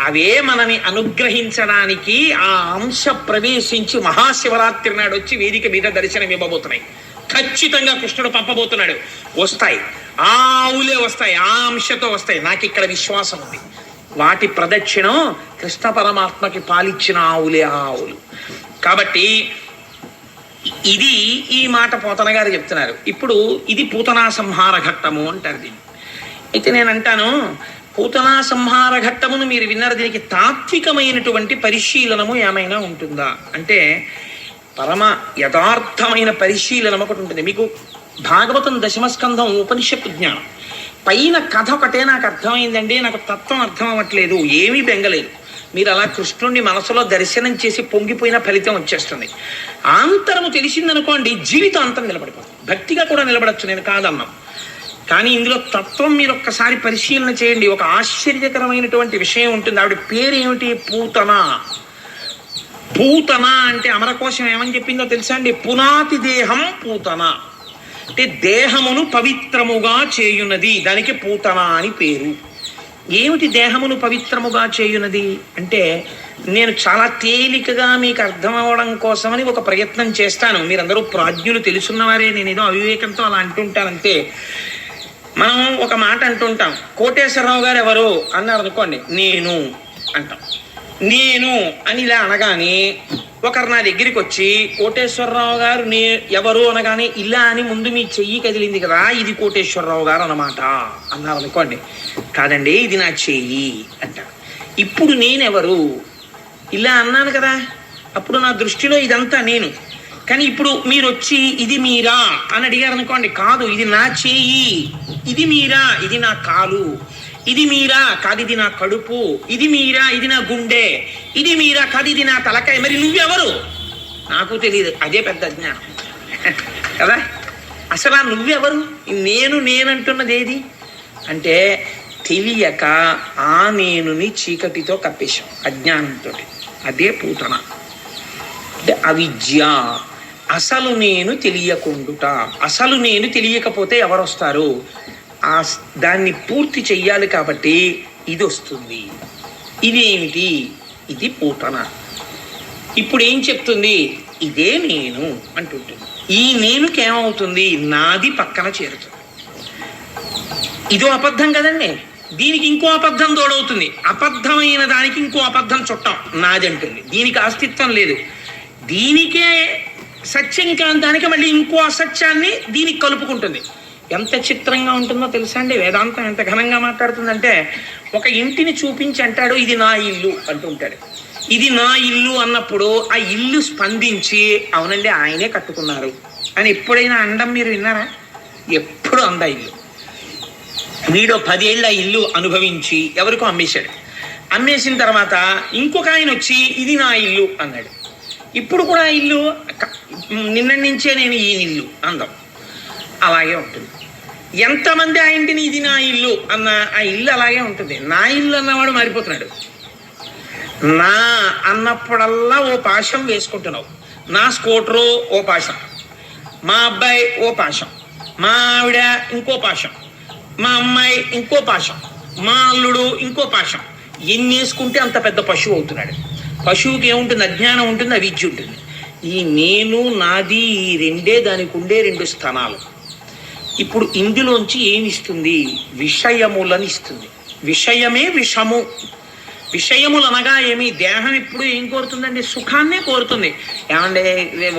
అవే మనని అనుగ్రహించడానికి ఆ అంశ ప్రవేశించి మహాశివరాత్రి నాడు వచ్చి వేదిక మీద దర్శనం ఇవ్వబోతున్నాయి. ఖచ్చితంగా కృష్ణుడు పంపబోతున్నాడు. వస్తాయి, ఆవులే వస్తాయి, ఆ అంశతో వస్తాయి. నాకు ఇక్కడ విశ్వాసం ఉంది. వాటి ప్రదక్షిణం కృష్ణ పరమాత్మకి పాలిచ్చిన ఆవులే ఆ ఆవులు. కాబట్టి ఇది ఈ మాట పోతన గారు చెప్తున్నారు. ఇప్పుడు ఇది పూతనా సంహార ఘట్టము అంటారు దీన్ని. అయితే నేను అంటాను, పూతనా సంహార ఘట్టమును మీరు విన్నారు. దీనికి తాత్వికమైనటువంటి పరిశీలనము ఏమైనా ఉంటుందా అంటే పరమ యథార్థమైన పరిశీలనం ఒకటి ఉంటుంది. మీకు భాగవతం దశమస్కంధం ఉపనిషత్తు జ్ఞానం. పైన కథ ఒకటే నాకు అర్థమైందండి, నాకు తత్వం అర్థం అవ్వట్లేదు, ఏమీ బెంగలేదు. మీరు అలా కృష్ణుడిని మనసులో దర్శనం చేసి పొంగిపోయిన ఫలితం వచ్చేస్తుంది. ఆంతరము తెలిసిందనుకోండి, జీవితాంతం నిలబడిపోతుంది. భక్తిగా కూడా నిలబడచ్చు, నేను కాదన్నాం. కానీ ఇందులో తత్వం మీరు ఒక్కసారి పరిశీలన చేయండి. ఒక ఆశ్చర్యకరమైనటువంటి విషయం ఉంటుంది. ఆవిడ పేరు ఏమిటి? పూతన. పూతన అంటే అమరకోశం ఏమని చెప్పిందో తెలుసా అండి? పునాతి దేహం పూతన అంటే దేహమును పవిత్రముగా చేయున్నది. దానికి పూతన అని పేరు. ఏమిటి దేహమును పవిత్రముగా చేయున్నది అంటే, నేను చాలా తేలికగా మీకు అర్థం అవ్వడం కోసమని ఒక ప్రయత్నం చేస్తాను. మీరందరూ ప్రాజ్ఞులు, తెలుసున్నవారే. నేను ఏదో అవివేకంతో అలా అంటుంటానంతే. మనం ఒక మాట అంటుంటాం, కోటేశ్వరరావు గారు ఎవరు అన్నారు అనుకోండి, నేను అంటాం. నేను అని ఇలా అనగానే ఒకరు నా దగ్గరికి వచ్చి కోటేశ్వరరావు గారు ఎవరు అనగానే ఇలా అని ముందు మీ చెయ్యి కదిలింది కదా, ఇది కోటేశ్వరరావు గారు అన్నమాట అన్నారు అనుకోండి. కాదండి, ఇది నా చెయ్యి అంటారు. ఇప్పుడు నేనెవరు ఇలా అన్నాను కదా, అప్పుడు నా దృష్టిలో ఇదంతా నేను. కానీ ఇప్పుడు మీరు వచ్చి ఇది మీరా అని అడిగారు అనుకోండి, కాదు, ఇది నా చెయ్యి. ఇది మీరా, ఇది నా కాలు. ఇది మీరా, కాదు ఇది నా కడుపు. ఇది మీరా, ఇది నా గుండె. ఇది మీరా, కాదు ఇది నా తలకాయ. మరి నువ్వెవరు? నాకు తెలియదు. అదే పెద్ద అజ్ఞానం కదా. అసలు నువ్వెవరు? నేనంటున్నది ఏది అంటే తెలియక ఆ నేనుని చీకటితో కప్పేశాం అజ్ఞానంతో. అదే పూతన అంటే అవిద్య. అసలు నేను తెలియకుండుట. అసలు నేను తెలియకపోతే ఎవరు వస్తారు? దాన్ని పూర్తి చెయ్యాలి కాబట్టి ఇది వస్తుంది. ఇదేమిటి? ఇది పూతన. ఇప్పుడు ఏం చెప్తుంది? ఇదే నేను అంటుంటుంది. ఈ నేనుకేమవుతుంది? నాది పక్కన చేరుతుంది. ఇదో అబద్ధం కదండి. దీనికి ఇంకో అబద్ధం తోడవుతుంది. అబద్ధమైన దానికి ఇంకో అబద్ధం చుట్టం నాది అంటుంది. దీనికి అస్తిత్వం లేదు. దీనికే సత్యం కాని దానికి మళ్ళీ ఇంకో అసత్యాన్ని దీనికి కలుపుకుంటుంది. ఎంత చిత్రంగా ఉంటుందో తెలుసా అండి? వేదాంతం ఎంత ఘనంగా మాట్లాడుతుందంటే, ఒక ఇంటిని చూపించి అంటాడు, ఇది నా ఇల్లు అంటుంటాడు. ఇది నా ఇల్లు అన్నప్పుడు ఆ ఇల్లు స్పందించి, అవునండి ఆయనే కట్టుకున్నారు అని ఎప్పుడైనా అండం మీరు విన్నారా? ఎప్పుడు అందా ఇల్లు. వీడు 10 ఏళ్ళ ఇల్లు అనుభవించి ఎవరికో అమ్మేశాడు. అమ్మేసిన తర్వాత ఇంకొక ఆయన వచ్చి ఇది నా ఇల్లు అన్నాడు. ఇప్పుడు కూడా ఆ ఇల్లు నిన్న నుంచే నేను ఈ ఇల్లు అందాం. అలాగే ఉంటుంది. ఎంతమంది ఆ ఇంటిని ఇది నా ఇల్లు అన్న ఆ ఇల్లు అలాగే ఉంటుంది. నా ఇల్లు అన్నవాడు మారిపోతున్నాడు. నా అన్నప్పుడల్లా ఓ పాశం వేసుకుంటున్నావు. నా స్కూటరు ఓ పాశం, మా అబ్బాయి ఓ పాశం, మా ఆవిడ ఇంకో పాశం, మా అమ్మాయి ఇంకో పాశం, మా అల్లుడు ఇంకో పాశం. ఎన్ని వేసుకుంటే అంత పెద్ద పశువు అవుతున్నాడు. పశువుకి ఏముంటుంది? అజ్ఞానం ఉంటుంది, అవిద్య ఉంటుంది. ఈ నేను నాది ఈ రెండే దానికి ఉండే రెండు స్థానాలు. ఇప్పుడు ఇందులోంచి ఏమిస్తుంది? విషయములను ఇస్తుంది. విషయమే విషము. విషయములు అనగా ఏమి? దేహం ఇప్పుడు ఏం కోరుతుందండి? సుఖాన్నే కోరుతుంది. ఏమంటే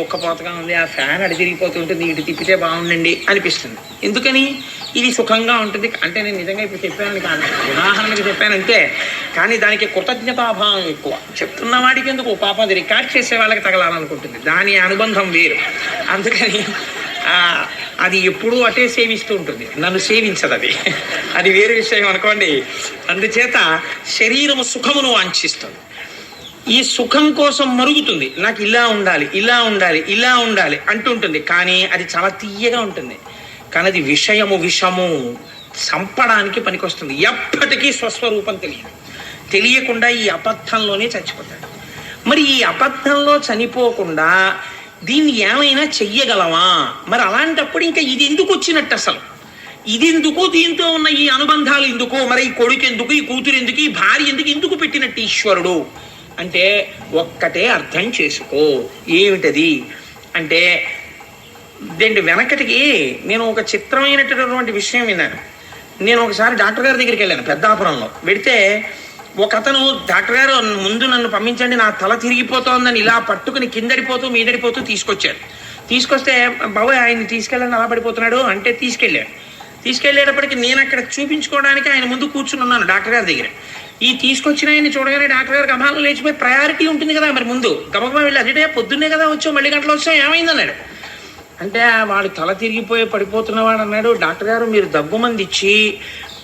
ఒక్క పోతగా ఉంది, ఆ ఫ్యాన్ అడి తిరిగిపోతుంటుంది, ఇటు తిప్పితే బాగుండండి అనిపిస్తుంది. ఎందుకని? ఇది సుఖంగా ఉంటుంది. అంటే నేను నిజంగా ఇప్పుడు చెప్పాను కాదు, ఉదాహరణకి చెప్పానంటే, కానీ దానికి కృతజ్ఞతాభావం ఎక్కువ. చెప్తున్న వాడికి ఎందుకు పాపం, అది రికార్డ్ చేసే వాళ్ళకి తగలాలనుకుంటుంది, దాని అనుబంధం వేరు. అందుకని అది ఎప్పుడూ అటే సేవిస్తూ ఉంటుంది, నన్ను సేవించదు అది. అది వేరే విషయం అనుకోండి. అందుచేత శరీరము సుఖమును వాంఛిస్తుంది. ఈ సుఖం కోసం మరుగుతుంది. నాకు ఇలా ఉండాలి, ఇలా ఉండాలి, ఇలా ఉండాలి అంటుంటుంది. కానీ అది చాలా తీయగా ఉంటుంది. కానీ అది విషయము, విషము చంపడానికి పనికొస్తుంది. ఎప్పటికీ స్వస్వరూపం తెలియకుండా ఈ అబద్ధంలోనే చచ్చిపోతాడు. మరి ఈ అబద్ధంలో చనిపోకుండా దీన్ని ఏమైనా చెయ్యగలమా? మరి అలాంటప్పుడు ఇంకా ఇది ఎందుకు వచ్చినట్టు? అసలు ఇది ఎందుకు? దీంతో ఉన్న ఈ అనుబంధాలు ఎందుకు? మరి ఈ కొడుకు ఎందుకు? ఈ కూతురు ఎందుకు? ఈ భార్య ఎందుకు? ఎందుకు పెట్టినట్టు ఈశ్వరుడు అంటే ఒక్కటే అర్థం చేసుకో. ఏమిటది అంటే, దీని వెనకటికి నేను ఒక చిత్రమైనటువంటి విషయం విన్నాను. నేను ఒకసారి డాక్టర్ గారి దగ్గరికి వెళ్ళాను పెద్దాపురంలో. వెడితే ఒక అతను, డాక్టర్ గారు ముందు నన్ను పంపించండి, నా తల తిరిగిపోతోందని ఇలా పట్టుకుని కిందడిపోతూ మీదడిపోతూ తీసుకొచ్చారు. తీసుకొస్తే బాబాయ్ ఆయన్ని తీసుకెళ్ళండి, అలా పడిపోతున్నాడు అంటే తీసుకెళ్ళేటప్పటికి నేను అక్కడ చూపించుకోవడానికి ఆయన ముందు కూర్చుని ఉన్నాను డాక్టర్ గారి దగ్గర. ఈ తీసుకొచ్చిన ఆయన్ని చూడగానే డాక్టర్ గారు గమనాలు లేచిపోయి, ప్రయారిటీ ఉంటుంది కదా మరి ముందు, గబగబా వెళ్ళి అదే పొద్దున్నే కదా వచ్చావు, మళ్ళీ గంటలు వచ్చావు, ఏమైందన్నాడు. అంటే వాడు తల తిరిగిపోయి పడిపోతున్నవాడు అన్నాడు, డాక్టర్ గారు మీరు దగ్గుమంది ఇచ్చి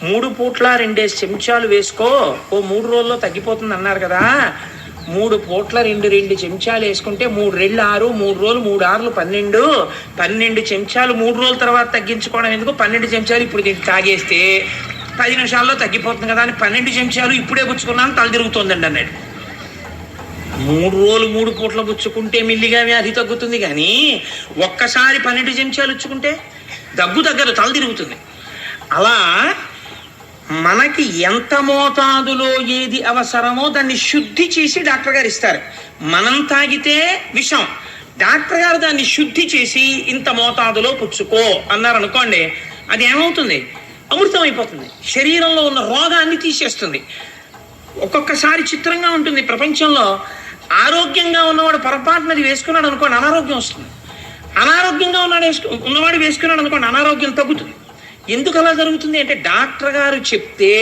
3 పూట్ల 2 చెంచాలు వేసుకో, ఓ 3 రోజుల్లో తగ్గిపోతుంది అన్నారు కదా. 3 పూట్ల 2 చెంచాలు వేసుకుంటే 3 రెళ్ళు 6, 3 రోజులు 3 6లు 12 చెంచాలు 3 రోజుల తర్వాత తగ్గించుకోవడం ఎందుకు? 12 చెంచాలు ఇప్పుడు దీనికి తాగేస్తే 10 నిమిషాల్లో తగ్గిపోతుంది కదా అని 12 చెంచాలు ఇప్పుడే పుచ్చుకున్నాను, తల తిరుగుతోందండి అన్నాడు. 3 రోజులు 3 పూట్ల పుచ్చుకుంటే మిల్లిగా వ్యాధి తగ్గుతుంది, కానీ ఒక్కసారి 12 చెంచాలు పుచ్చుకుంటే దగ్గు తగ్గదు, తల తిరుగుతుంది. అలా మనకి ఎంత మోతాదులో ఏది అవసరమో దాన్ని శుద్ధి చేసి డాక్టర్ గారు ఇస్తారు. మనం తాగితే విషం, డాక్టర్ గారు దాన్ని శుద్ధి చేసి ఇంత మోతాదులో పుచ్చుకో అన్నారు అనుకోండి, అది ఏమవుతుంది? అమృతం అయిపోతుంది. శరీరంలో ఉన్న రోగాన్ని తీసేస్తుంది. ఒక్కొక్కసారి చిత్రంగా ఉంటుంది ప్రపంచంలో. ఆరోగ్యంగా ఉన్నవాడు పొరపాటునది వేసుకున్నాడు అనుకోండి, అనారోగ్యం వస్తుంది. అనారోగ్యంగా ఉన్నవాడు వేసుకున్నాడు అనుకోండి, అనారోగ్యం తగ్గుతుంది. ఎందుకు అలా జరుగుతుంది అంటే, డాక్టర్ గారు చెప్తే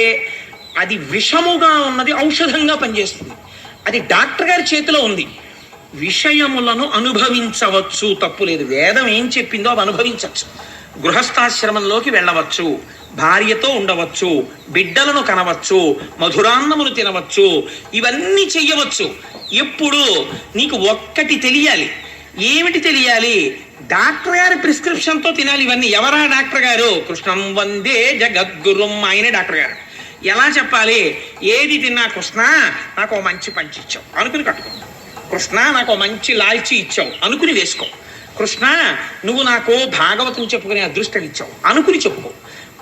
అది విషముగా ఉన్నది ఔషధంగా పనిచేస్తుంది. అది డాక్టర్ గారి చేతిలో ఉంది. విషయములను అనుభవించవచ్చు, తప్పులేదు. వేదం ఏం చెప్పిందో అవి అనుభవించవచ్చు. గృహస్థాశ్రమంలోకి వెళ్ళవచ్చు, భార్యతో ఉండవచ్చు, బిడ్డలను కనవచ్చు, మధురాన్నములు తినవచ్చు, ఇవన్నీ చెయ్యవచ్చు. ఎప్పుడు నీకు ఒక్కటి తెలియాలి. ఏమిటి తెలియాలి? డాక్టర్ గారి ప్రిస్క్రిప్షన్తో తినాలి ఇవన్నీ. ఎవరా డాక్టర్ గారు? కృష్ణం వందే జగద్గురుం, ఆయనే డాక్టర్ గారు. ఎలా చెప్పాలి? ఏది తిన్నా, కృష్ణ నాకు మంచి పంచి ఇచ్చావు అనుకుని కట్టుకో, కృష్ణ నాకు మంచి లాల్చి ఇచ్చావు అనుకుని వేసుకో, కృష్ణ నువ్వు నాకు భాగవతం చెప్పుకునే అదృష్టం ఇచ్చావు అనుకుని చెప్పుకో,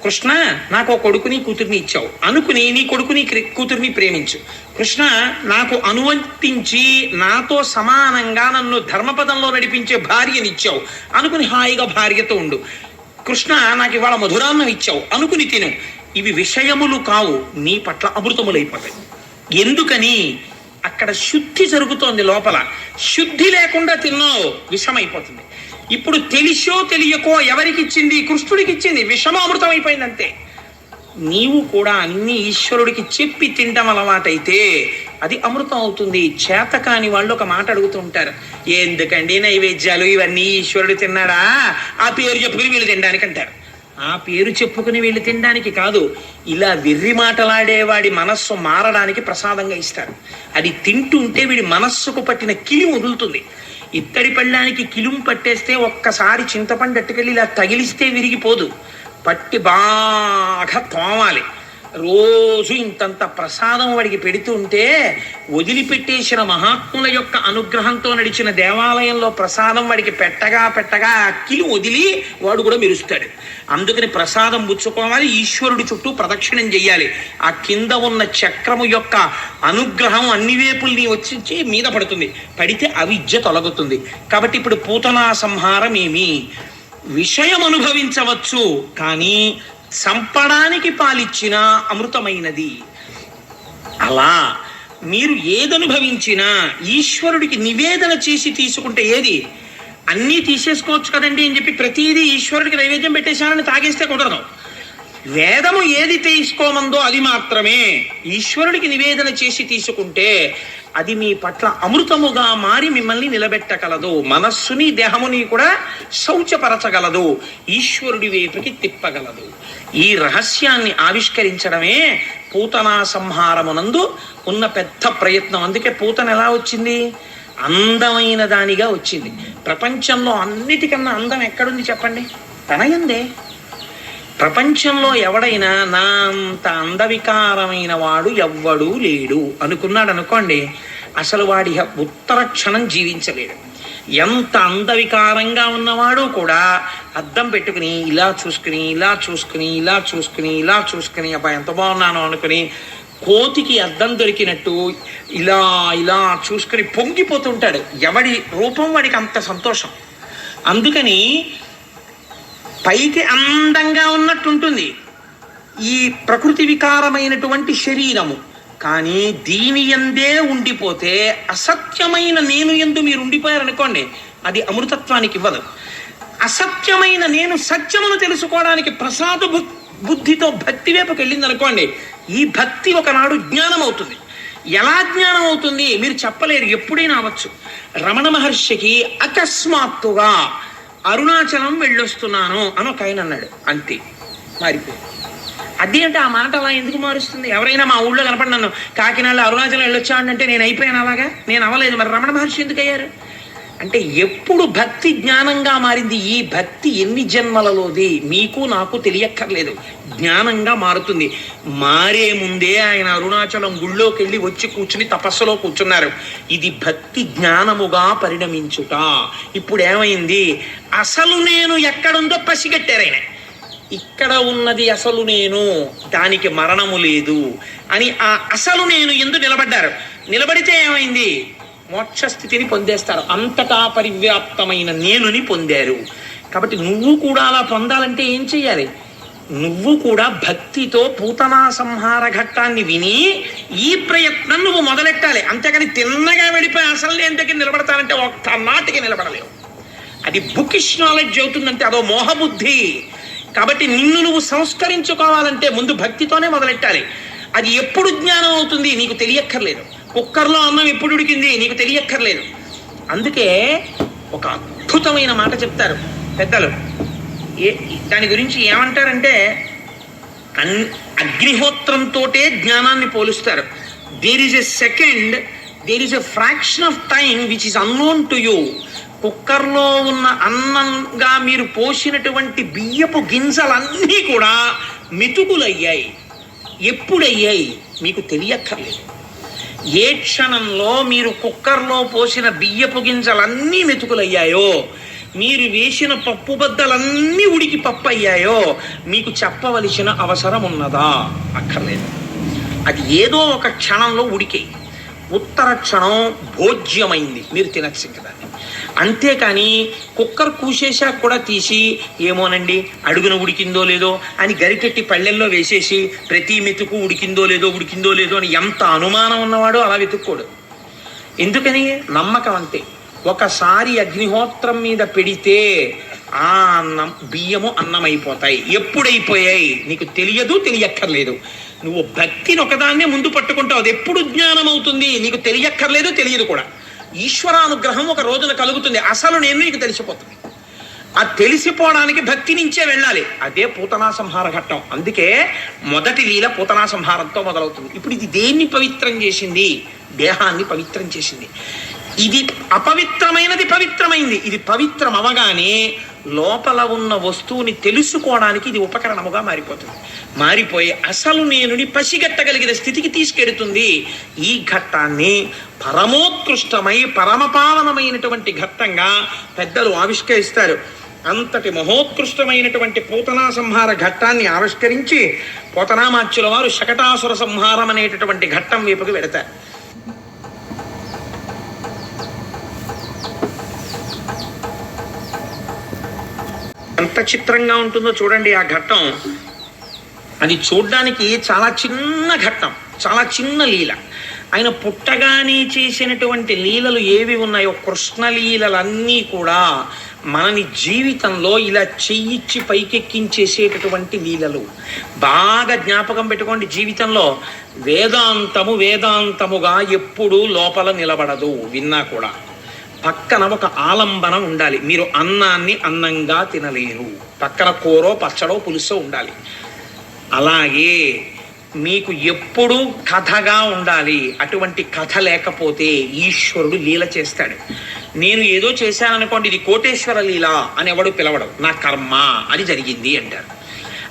కృష్ణ నాకు కొడుకుని కూతుర్ని ఇచ్చావు అనుకుని నీ కొడుకుని కూతుర్ని ప్రేమించు, కృష్ణ నాకు అనువర్తించి నాతో సమానంగా నన్ను ధర్మపదంలో నడిపించే భార్యనిచ్చావు అనుకుని హాయిగా భార్యతో ఉండు, కృష్ణ నాకు ఇవాళ మధురాన్నం ఇచ్చావు అనుకుని తిను. ఇవి విషయములు కావు, నీ పట్ల అమృతములైపోతాయి. ఎందుకని? అక్కడ శుద్ధి జరుగుతోంది లోపల. శుద్ధి లేకుండా తిన్నావు, విషమైపోతుంది. ఇప్పుడు తెలిసో తెలియకో ఎవరికిచ్చింది? కృష్ణుడికి ఇచ్చింది, విషమ అమృతం అయిపోయింది అంతే. నీవు కూడా అన్ని ఈశ్వరుడికి చెప్పి తినడం అలవాటైతే అది అమృతం అవుతుంది. చేతకాని వాళ్ళు ఒక మాట అడుగుతూ ఉంటారు, ఎందుకండి నైవేద్యాలు ఇవన్నీ ఈశ్వరుడు తిన్నాడా? ఆ పేరు చెప్పుకుని వీళ్ళు తినడానికి అంటారు. ఆ పేరు చెప్పుకుని వీళ్ళు తినడానికి కాదు, ఇలా వెర్రి మాటలాడేవాడి మనస్సు మారడానికి ప్రసాదంగా ఇస్తారు. అది తింటుంటే వీడి మనస్సుకు పట్టిన కిలి వదులుతుంది. ఇత్తడి పళ్ళానికి కిలుం పట్టేస్తే ఒక్కసారి చింతపండు అట్టుకెళ్ళి ఇలా తగిలిస్తే విరిగిపోదు, పట్టి బాగా తోమాలి. రోజు ఇంతంత ప్రసాదం వాడికి పెడుతూ ఉంటే వదిలిపెట్టేసిన మహాత్ముల యొక్క అనుగ్రహంతో నడిచిన దేవాలయంలో ప్రసాదం వాడికి పెట్టగా పెట్టగా అక్కిలి వదిలి వాడు కూడా మెరుస్తాడు. అందుకని ప్రసాదం పుచ్చుకోవాలి, ఈశ్వరుడి చుట్టూ ప్రదక్షిణం చెయ్యాలి. ఆ కింద ఉన్న చక్రము యొక్క అనుగ్రహం అన్ని వేపుల్ని వచ్చి మీద పడుతుంది, పడితే అవిద్య తొలగుతుంది. కాబట్టి ఇప్పుడు పూతనా సంహారం ఏమి? విషయం అనుభవించవచ్చు, కానీ సంపడానికి పాలిచ్చిన అమృతమైనది. అలా మీరు ఏదనుభవించినా ఈశ్వరుడికి నివేదన చేసి తీసుకుంటే ఏది? అన్నీ తీసేసుకోవచ్చు కదండి అని చెప్పి ప్రతిదీ ఈశ్వరుడికి నైవేద్యం పెట్టేశానని తాగేస్తే కుదరదు. వేదము ఏది తీసుకోమందో అది మాత్రమే ఈశ్వరుడికి నివేదన చేసి తీసుకుంటే అది మీ పట్ల అమృతముగా మారి మిమ్మల్ని నిలబెట్టగలదు. మనస్సుని దేహముని కూడా శౌచపరచగలదు, ఈశ్వరుడి వైపుకి తిప్పగలదు. ఈ రహస్యాన్ని ఆవిష్కరించడమే పూతనా సంహారమునందు ఉన్న పెద్ద ప్రయత్నం. అందుకే పూతన ఎలా వచ్చింది? అందమైన దానిగా వచ్చింది. ప్రపంచంలో అన్నిటికన్నా అందం ఎక్కడుంది చెప్పండి? తనయందే. ప్రపంచంలో ఎవడైనా నా అంత అందవికారమైన వాడు ఎవ్వడూ లేడు అనుకున్నాడు అనుకోండి, అసలు వాడి ఉత్తర క్షణం జీవించలేడు. ఎంత అందవికారంగా ఉన్నవాడు కూడా అద్దం పెట్టుకుని ఇలా చూసుకుని ఇలా చూసుకుని ఇలా చూసుకుని ఇలా చూసుకుని అబ్బా ఎంత బాగున్నాను అనుకుని కోతికి అద్దం దొరికినట్టు ఇలా ఇలా చూసుకుని పొంగిపోతుంటాడు. ఎవడి రూపం వాడికి అంత సంతోషం. అందుకని పైకి అందంగా ఉన్నట్టుంటుంది ఈ ప్రకృతి వికారమైనటువంటి శరీరము, కానీ దీని యందే ఉండిపోతే అసత్యమైన నేను యందు మీరు ఉండిపోయారనుకోండి, అది అమృతత్వానికి ఇవ్వదు. అసత్యమైన నేను సత్యమును తెలుసుకోవడానికి ప్రసాద బుద్ధితో భక్తి వైపుకి వెళ్ళింది అనుకోండి, ఈ భక్తి ఒకనాడు జ్ఞానం అవుతుంది. ఎలా జ్ఞానం అవుతుంది మీరు చెప్పలేరు, ఎప్పుడైనా అవ్వచ్చు. రమణ మహర్షికి అకస్మాత్తుగా అరుణాచలం వెళ్ళొస్తున్నాను అని ఒక ఆయన అన్నాడు, అంతే మారిపోయింది. అదేంటి ఆ మాట అలా ఎందుకు మారుస్తుంది? ఎవరైనా మా ఊళ్ళో కనపడి నన్ను కాకినాడలో అరుణాచలం వెళ్ళొచ్చా అంటే నేను అయిపోయాను అలాగా, నేను అవ్వలేదు. మరి రమణ మహర్షి ఎందుకు అయ్యారు అంటే ఎప్పుడు భక్తి జ్ఞానంగా మారింది. ఈ భక్తి ఎన్ని జన్మలలోది మీకు నాకు తెలియక్కర్లేదు, జ్ఞానంగా మారుతుంది. మారే ముందే ఆయన అరుణాచలం గుళ్ళోకి వెళ్ళి వచ్చి కూర్చుని తపస్సులో కూర్చున్నారు. ఇది భక్తి జ్ఞానముగా పరిణమించుట. ఇప్పుడు ఏమైంది? అసలు నేను ఎక్కడుందో పసిగట్టారు ఆయన. ఇక్కడ ఉన్నది అసలు నేను, దానికి మరణము లేదు అని ఆ అసలు నేను ఎందు నిలబడ్డారు. నిలబడితే ఏమైంది? మోక్షస్థితిని పొందేస్తారు. అంతటా పరివ్యాప్తమైన నేనుని పొందారు. కాబట్టి నువ్వు కూడా అలా పొందాలంటే ఏం చెయ్యాలి? నువ్వు కూడా భక్తితో పూతనా సంహార ఘట్టాన్ని విని ఈ ప్రయత్నం నువ్వు మొదలెట్టాలి. అంతేకాని తిన్నగా వెళ్ళిపోయి అసలు నేను దగ్గర నిలబడతానంటే ఒక్క నాటికి నిలబడలేవు. అది బుకిష్ నాలెడ్జ్ అవుతుందంటే అదో మోహబుద్ధి. కాబట్టి నిన్ను నువ్వు సంస్కరించుకోవాలంటే ముందు భక్తితోనే మొదలెట్టాలి. అది ఎప్పుడు జ్ఞానం అవుతుంది నీకు తెలియక్కర్లేదు. కుక్కర్లో అన్నం ఎప్పుడు ఉడికింది నీకు తెలియక్కర్లేదు. అందుకే ఒక అద్భుతమైన మాట చెప్తారు పెద్దలు. దాని గురించి ఏమంటారంటే అగ్నిహోత్రంతోటే జ్ఞానాన్ని పోలుస్తారు. There is a fraction of time which is unknown to you. కుక్కర్లో ఉన్న అన్నంగా మీరు పోసినటువంటి బియ్యపు గింజలన్నీ కూడా మెతుకులయ్యాయి. ఎప్పుడయ్యాయి మీకు తెలియక్కర్లేదు. ఏ క్షణంలో మీరు కుక్కర్లో పోసిన బియ్యపు గింజలన్నీ మెతుకులయ్యాయో, మీరు వేసిన పప్పు బద్దలన్నీ ఉడికి పప్పు అయ్యాయో మీకు చెప్పవలసిన అవసరం ఉన్నదా? అక్కర్లేదు. అది ఏదో ఒక క్షణంలో ఉడికాయి, ఉత్తర క్షణం భోజ్యమైంది, మీరు తినచ్చు కదా. అంతేకాని కుక్కర్ కూసేసాక కూడా తీసి ఏమోనండి అడుగున ఉడికిందో లేదో అని గరిటెట్టి పళ్ళెల్లో వేసేసి ప్రతి మెతుకు ఉడికిందో లేదో అని ఎంత అనుమానం ఉన్నవాడో అలా వెతుక్కోడు. ఎందుకని? నమ్మకం అంతే. ఒకసారి అగ్నిహోత్రం మీద పెడితే ఆ అన్నం బియ్యము అన్నమైపోతాయి. ఎప్పుడైపోయాయి నీకు తెలియదు, తెలియక్కర్లేదు. నువ్వు భక్తిని ఒకదాన్నే ముందు పట్టుకుంటావు, అది ఎప్పుడు జ్ఞానం అవుతుంది నీకు తెలియక్కర్లేదు, తెలియదు కూడా. ఈశ్వరానుగ్రహం ఒక రోజున కలుగుతుంది, అసలు నేను నీకు తెలిసిపోతుంది. ఆ తెలిసిపోవడానికి భక్తి నుంచే వెళ్ళాలి. అదే పూతనా సంహార ఘట్టం. అందుకే మొదటి లీల పూతనా సంహారంతో మొదలవుతుంది. ఇప్పుడు ఇది దేన్ని పవిత్రం చేసింది? దేహాన్ని పవిత్రం చేసింది. ఇది అపవిత్రమైనది పవిత్రమైంది. ఇది పవిత్రం అవగానే లోపల ఉన్న వస్తువుని తెలుసుకోవడానికి ఇది ఉపకరణముగా మారిపోతుంది. మారిపోయి అసలు నేనుని పసిగట్టగలిగిన స్థితికి తీసుకెడుతుంది. ఈ ఘట్టాన్ని పరమోత్కృష్టమై పరమపావనమైనటువంటి ఘట్టంగా పెద్దలు ఆవిష్కరిస్తారు. అంతటి మహోత్కృష్టమైనటువంటి పూతనా సంహార ఘట్టాన్ని ఆవిష్కరించి పోతనామాచ్యుల వారు శకటాసుర సంహారం అనేటటువంటి ఘట్టం వైపుకి వెడతారు. ఎంత చిత్రంగా ఉంటుందో చూడండి ఆ ఘట్టం. అది చూడ్డానికి చాలా చిన్న ఘట్టం, చాలా చిన్న లీల. ఆయన పుట్టగానే చేసినటువంటి లీలలు ఏవి ఉన్నాయో కృష్ణలీలలన్నీ కూడా మనని జీవితంలో ఇలా చెయ్యిచ్చి పైకెక్కించేసేటటువంటి లీలలు. బాగా జ్ఞాపకం పెట్టుకోండి, జీవితంలో వేదాంతముగా ఎప్పుడూ లోపల నిలబడదు. విన్నా కూడా పక్కన ఒక ఆలంబన ఉండాలి. మీరు అన్నాన్ని అన్నంగా తినలేరు, పక్కన కూరో పచ్చడో పులుసో ఉండాలి. అలాగే మీకు ఎప్పుడూ కథగా ఉండాలి. అటువంటి కథ లేకపోతే ఈశ్వరుడు లీల చేస్తాడు. నేను ఏదో చేశాననుకోండి, ఇది కోటేశ్వర లీల అని ఎవడు పిలవడం, నా కర్మ అని జరిగింది అంటారు.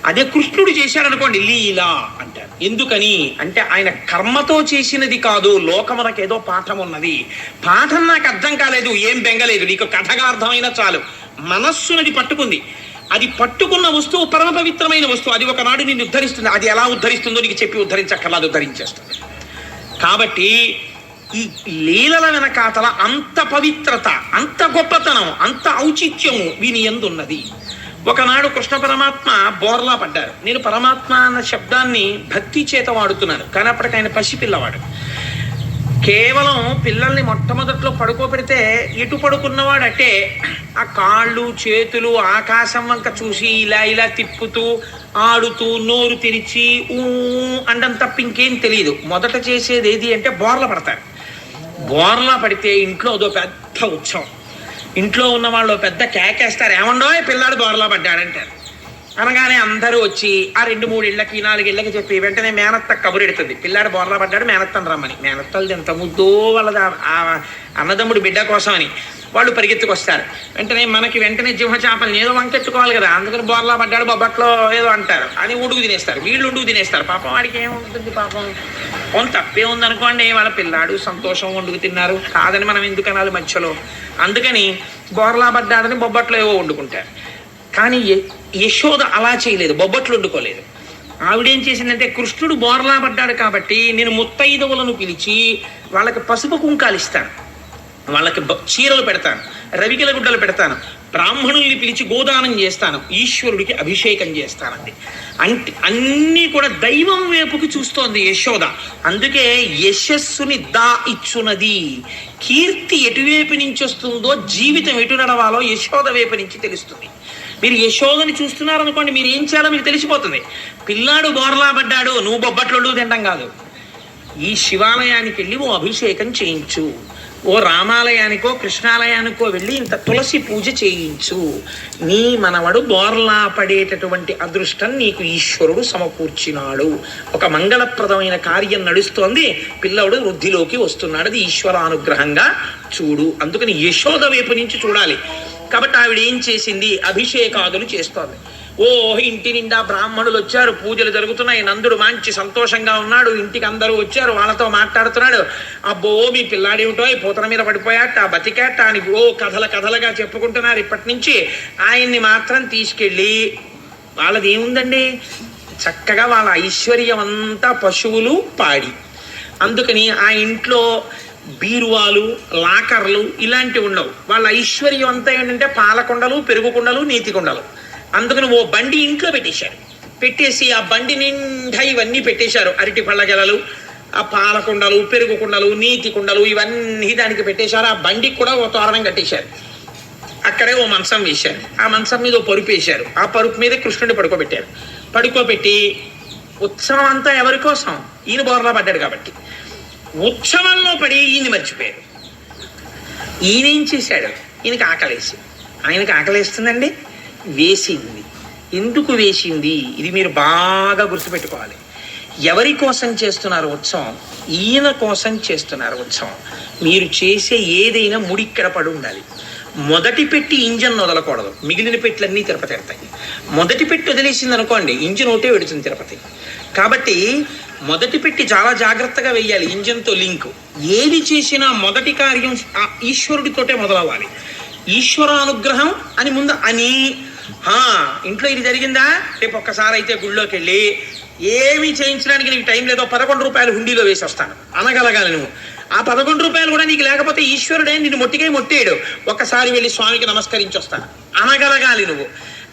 అదే కృష్ణుడు చేశాడనుకోండి, లీల అంటారు. ఎందుకని అంటే ఆయన కర్మతో చేసినది కాదు, లోకమునకు ఏదో పాఠం ఉన్నది. పాఠం నాకు అర్థం కాలేదు, ఏం బెంగలేదు, నీకు కథగా అర్థమైనా చాలు. మనస్సునది పట్టుకుంది, అది పట్టుకున్న వస్తువు పరమ పవిత్రమైన వస్తువు. అది ఒకనాడు నిన్ను ఉద్ధరిస్తుంది. అది ఎలా ఉద్ధరిస్తుందో నీకు చెప్పి ఉద్ధరించక్కర్లేదు, ఉద్ధరించేస్తుంది. కాబట్టి ఈ లీలల వెనకాతల అంత పవిత్రత, అంత గొప్పతనం, అంత ఔచిత్యము వీని యందు ఉన్నది. ఒకనాడు కృష్ణ పరమాత్మ బోర్లా పడ్డారు. నేను పరమాత్మ అన్న శబ్దాన్ని భక్తి చేత వాడుతున్నాను, కానీ అప్పటికి ఆయన పసిపిల్లవాడు. కేవలం పిల్లల్ని మొట్టమొదట్లో పడుకోబెడితే ఎటు పడుకున్నవాడు అంటే ఆ కాళ్ళు చేతులు ఆకాశం వంక చూసి ఇలా ఇలా తిప్పుతూ ఆడుతూ నోరు తెరిచి అండం తప్ప ఇంకేం తెలియదు. మొదట చేసేది ఏది అంటే బోర్ల పడతారు. బోర్లా పడితే ఇంట్లో అదో పెద్ద ఉత్సవం. ఇంట్లో ఉన్న వాళ్ళు పెద్ద కేకేస్తారు, ఏమండో పిల్లాడు బోర్లా పడ్డాడంటారు. అనగానే అందరూ వచ్చి ఆ 2-3 ఇళ్ళకి 4 ఇళ్ళకి చెప్పి వెంటనే మేనత్త కబురెడుతుంది, పిల్లాడు బోర్లా పడ్డాడు, మేనత్తను రమ్మని. మేనత్తలది ఎంత ముద్దో వాళ్ళది అన్నదమ్ముడు బిడ్డ కోసం అని. వాళ్ళు పరిగెత్తుకొస్తారు. వెంటనే జింహచాపల్ని ఏదో వంకెట్టుకోవాలి కదా, అందుకని బోర్లా పడ్డాడు బొబ్బట్లో ఏదో అంటారు అని ఉడుగు తినేస్తారు. వీళ్ళు ఉడుగు తినేస్తారు. పాపం వాడికి ఏముంటుంది, పాపం కొంత తప్పే ఉందనుకోండి, వాళ్ళ పిల్లాడు సంతోషం వండుకు తిన్నారు కాదని మనం ఎందుకు అనాలి మధ్యలో. అందుకని బోర్లా పడ్డాడని బొబ్బట్లో ఏవో వండుకుంటారు. కానీ యశోద అలా చేయలేదు, బొబ్బట్లు వండుకోలేదు. ఆవిడేం చేసిందంటే కృష్ణుడు బోర్లా పడ్డాడు కాబట్టి నేను ముత్తైదవులను పిలిచి వాళ్ళకి పసుపు కుంకాలు ఇస్తాను, వాళ్ళకి చీరలు పెడతాను, రవికిల గుడ్డలు పెడతాను, బ్రాహ్మణుల్ని పిలిచి గోదానం చేస్తాను, ఈశ్వరుడికి అభిషేకం చేస్తానండి. అంటే అన్నీ కూడా దైవం వైపుకి చూస్తోంది యశోద. అందుకే యశస్సుని ఇచ్చున్నది. కీర్తి ఎటువైపు నుంచి వస్తుందో, జీవితం ఎటు నడవాలో యశోద వైపు నుంచి తెలుస్తుంది. మీరు యశోదని చూస్తున్నారనుకోండి, మీరు ఏం చేయాలో మీకు తెలిసిపోతుంది. పిల్లాడు బోర్లా పడ్డాడు, నువ్వు బొబ్బట్లు తింటాం కాదు, ఈ శివాలయానికి వెళ్ళి ఓ అభిషేకం చేయించు, ఓ రామాలయానికో కృష్ణాలయానికో వెళ్ళి ఇంత తులసి పూజ చేయించు, నీ మనవడు బోర్లా పడేటటువంటి అదృష్టం నీకు ఈశ్వరుడు సమకూర్చినాడు. ఒక మంగళప్రదమైన కార్యం నడుస్తోంది, పిల్లవుడు వృద్ధిలోకి వస్తున్నాడు, అది ఈశ్వరానుగ్రహంగా చూడు. అందుకని యశోద వైపు నుంచి చూడాలి. కాబట్టి ఆవిడ ఏం చేసింది, అభిషేకాదులు చేస్తోంది. ఇంటి నిండా బ్రాహ్మణులు వచ్చారు, పూజలు జరుగుతున్నాయి, నందుడు మంచి సంతోషంగా ఉన్నాడు, ఇంటికి అందరూ వచ్చారు, వాళ్ళతో మాట్లాడుతున్నాడు. అబ్బో మీ పిల్లాడేమిటో పూతన మీద పడిపోయాట, బతికాట అని కథలుగా చెప్పుకుంటున్నారు. ఇప్పటి నుంచి ఆయన్ని మాత్రం తీసుకెళ్ళి, వాళ్ళది ఏముందండి, చక్కగా వాళ్ళ ఐశ్వర్యం అంతా పశువులు పాడి. అందుకని ఆ ఇంట్లో బీరువాలు లాకర్లు ఇలాంటివి ఉండవు. వాళ్ళ ఐశ్వర్యం అంతా ఏంటంటే పాలకొండలు, పెరుగుకుండలు, నీతి కుండలు. అందుకని ఓ బండి ఇంట్లో పెట్టేశారు. పెట్టేసి ఆ బండి నిండా ఇవన్నీ పెట్టేశారు, అరటి పళ్ళ గెలలు, ఆ పాలకుండలు, పెరుగు కుండలు, నీతి కుండలు ఇవన్నీ దానికి పెట్టేశారు. ఆ బండికి కూడా ఓ తోరణం కట్టేశారు. అక్కడే ఓ మంచం వేశారు, ఆ మంచం మీద ఓ పరుపు వేశారు, ఆ పరుపు మీద కృష్ణుడిని పడుకోబెట్టారు. పడుకోబెట్టి ఉత్సవం అంతా ఎవరి కోసం, ఈయన బోర్లా పడ్డాడు కాబట్టి ఉత్సవంలో పడి ఈయన్ని మర్చిపోయాడు. ఈయనేం చేశాడు, ఈయనకి ఆకలేసి, ఆయనకి ఆకలేస్తుందండి, వేసింది. ఎందుకు వేసింది, ఇది మీరు బాగా గుర్తుపెట్టుకోవాలి. ఎవరి కోసం చేస్తున్నారు ఉత్సవం, ఈయన కోసం చేస్తున్నారు ఉత్సవం. మీరు చేసే ఏదైనా ముడిక్కడ పడి ఉండాలి. మొదటి పెట్టి ఇంజన్ వదలకూడదు, మిగిలిన పెట్టిలన్నీ తిరుపతి వెళ్తాయి. మొదటి పెట్టి వదిలేసింది అనుకోండి, ఇంజన్ ఒకటే వెడుతుంది తిరుపతి. కాబట్టి మొదటి పెట్టి చాలా జాగ్రత్తగా వెయ్యాలి, ఇంజన్తో లింకు. ఏది చేసినా మొదటి కార్యం ఆ ఈశ్వరుడితోటే మొదలవ్వాలి. ఈశ్వరానుగ్రహం అని ముందు అని ఇంట్లో ఇది జరిగిందా, రేపు ఒక్కసారి అయితే గుళ్ళోకి వెళ్ళి ఏమి చేయించడానికి నీకు టైం లేదో 11 రూపాయలు హుండీలో వేసి వస్తాను అనగలగాలి నువ్వు. ఆ 11 రూపాయలు కూడా నీకు లేకపోతే ఈశ్వరుడే నిన్ను మొట్టికై మొట్టేయడు, ఒక్కసారి వెళ్ళి స్వామికి నమస్కరించి వస్తాను అనగలగాలి నువ్వు.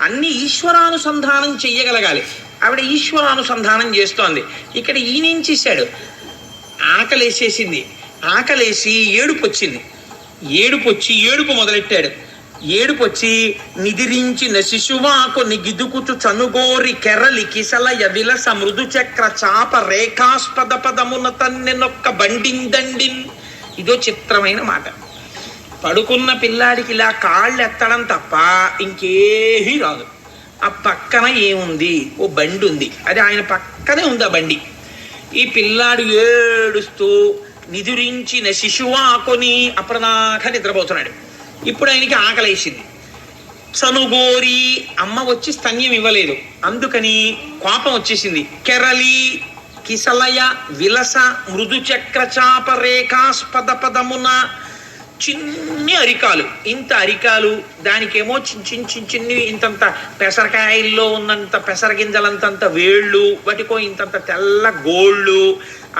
అన్ని ఈశ్వరానుసంధానం చెయ్యగలగాలి. ఆవిడ ఈశ్వరానుసంధానం చేస్తోంది. ఇక్కడ ఈయనేం చేశాడు, ఆకలేసేసింది, ఆకలేసి ఏడుపు వచ్చింది, ఏడుపు మొదలెట్టాడు. ఏడుపొచ్చి నిదిరించిన శిశువాకు నిగిదుకుచు చనుగోరి కెరలి కిసలయ విలస మృదు చక్ర చాప రేఖాస్పద పదమున తన్నెనొక్క బండిందండిన్. ఇదో చిత్రమైన మాట. పడుకున్న పిల్లాడికి ఇలా కాళ్ళు ఎత్తడం తప్ప ఇంకేమీ రాదు. ఆ పక్కన ఏముంది, ఓ బండి ఉంది, అది ఆయన పక్కనే ఉంది ఆ బండి. ఈ పిల్లాడు ఏడుస్తూ నిదురించిన శిశువాకుని అప్పటిదాకా నిద్రపోతున్నాడు. ఇప్పుడు ఆయనకి ఆకలేసింది. చనుగోరి అమ్మ వచ్చి స్తన్యం ఇవ్వలేదు, అందుకని కోపం వచ్చేసింది. కెరలి కిసలయ విలస మృదు చక్ర చాప రేఖాస్పద పదమున, చిన్ని అరికాలు, ఇంత అరికాలు, దానికేమో చిన్ని ఇంతంత పెసరకాయల్లో ఉన్నంత పెసర గింజలంతంత వేళ్ళు, వాటికో ఇంతంత తెల్ల గోళ్ళు,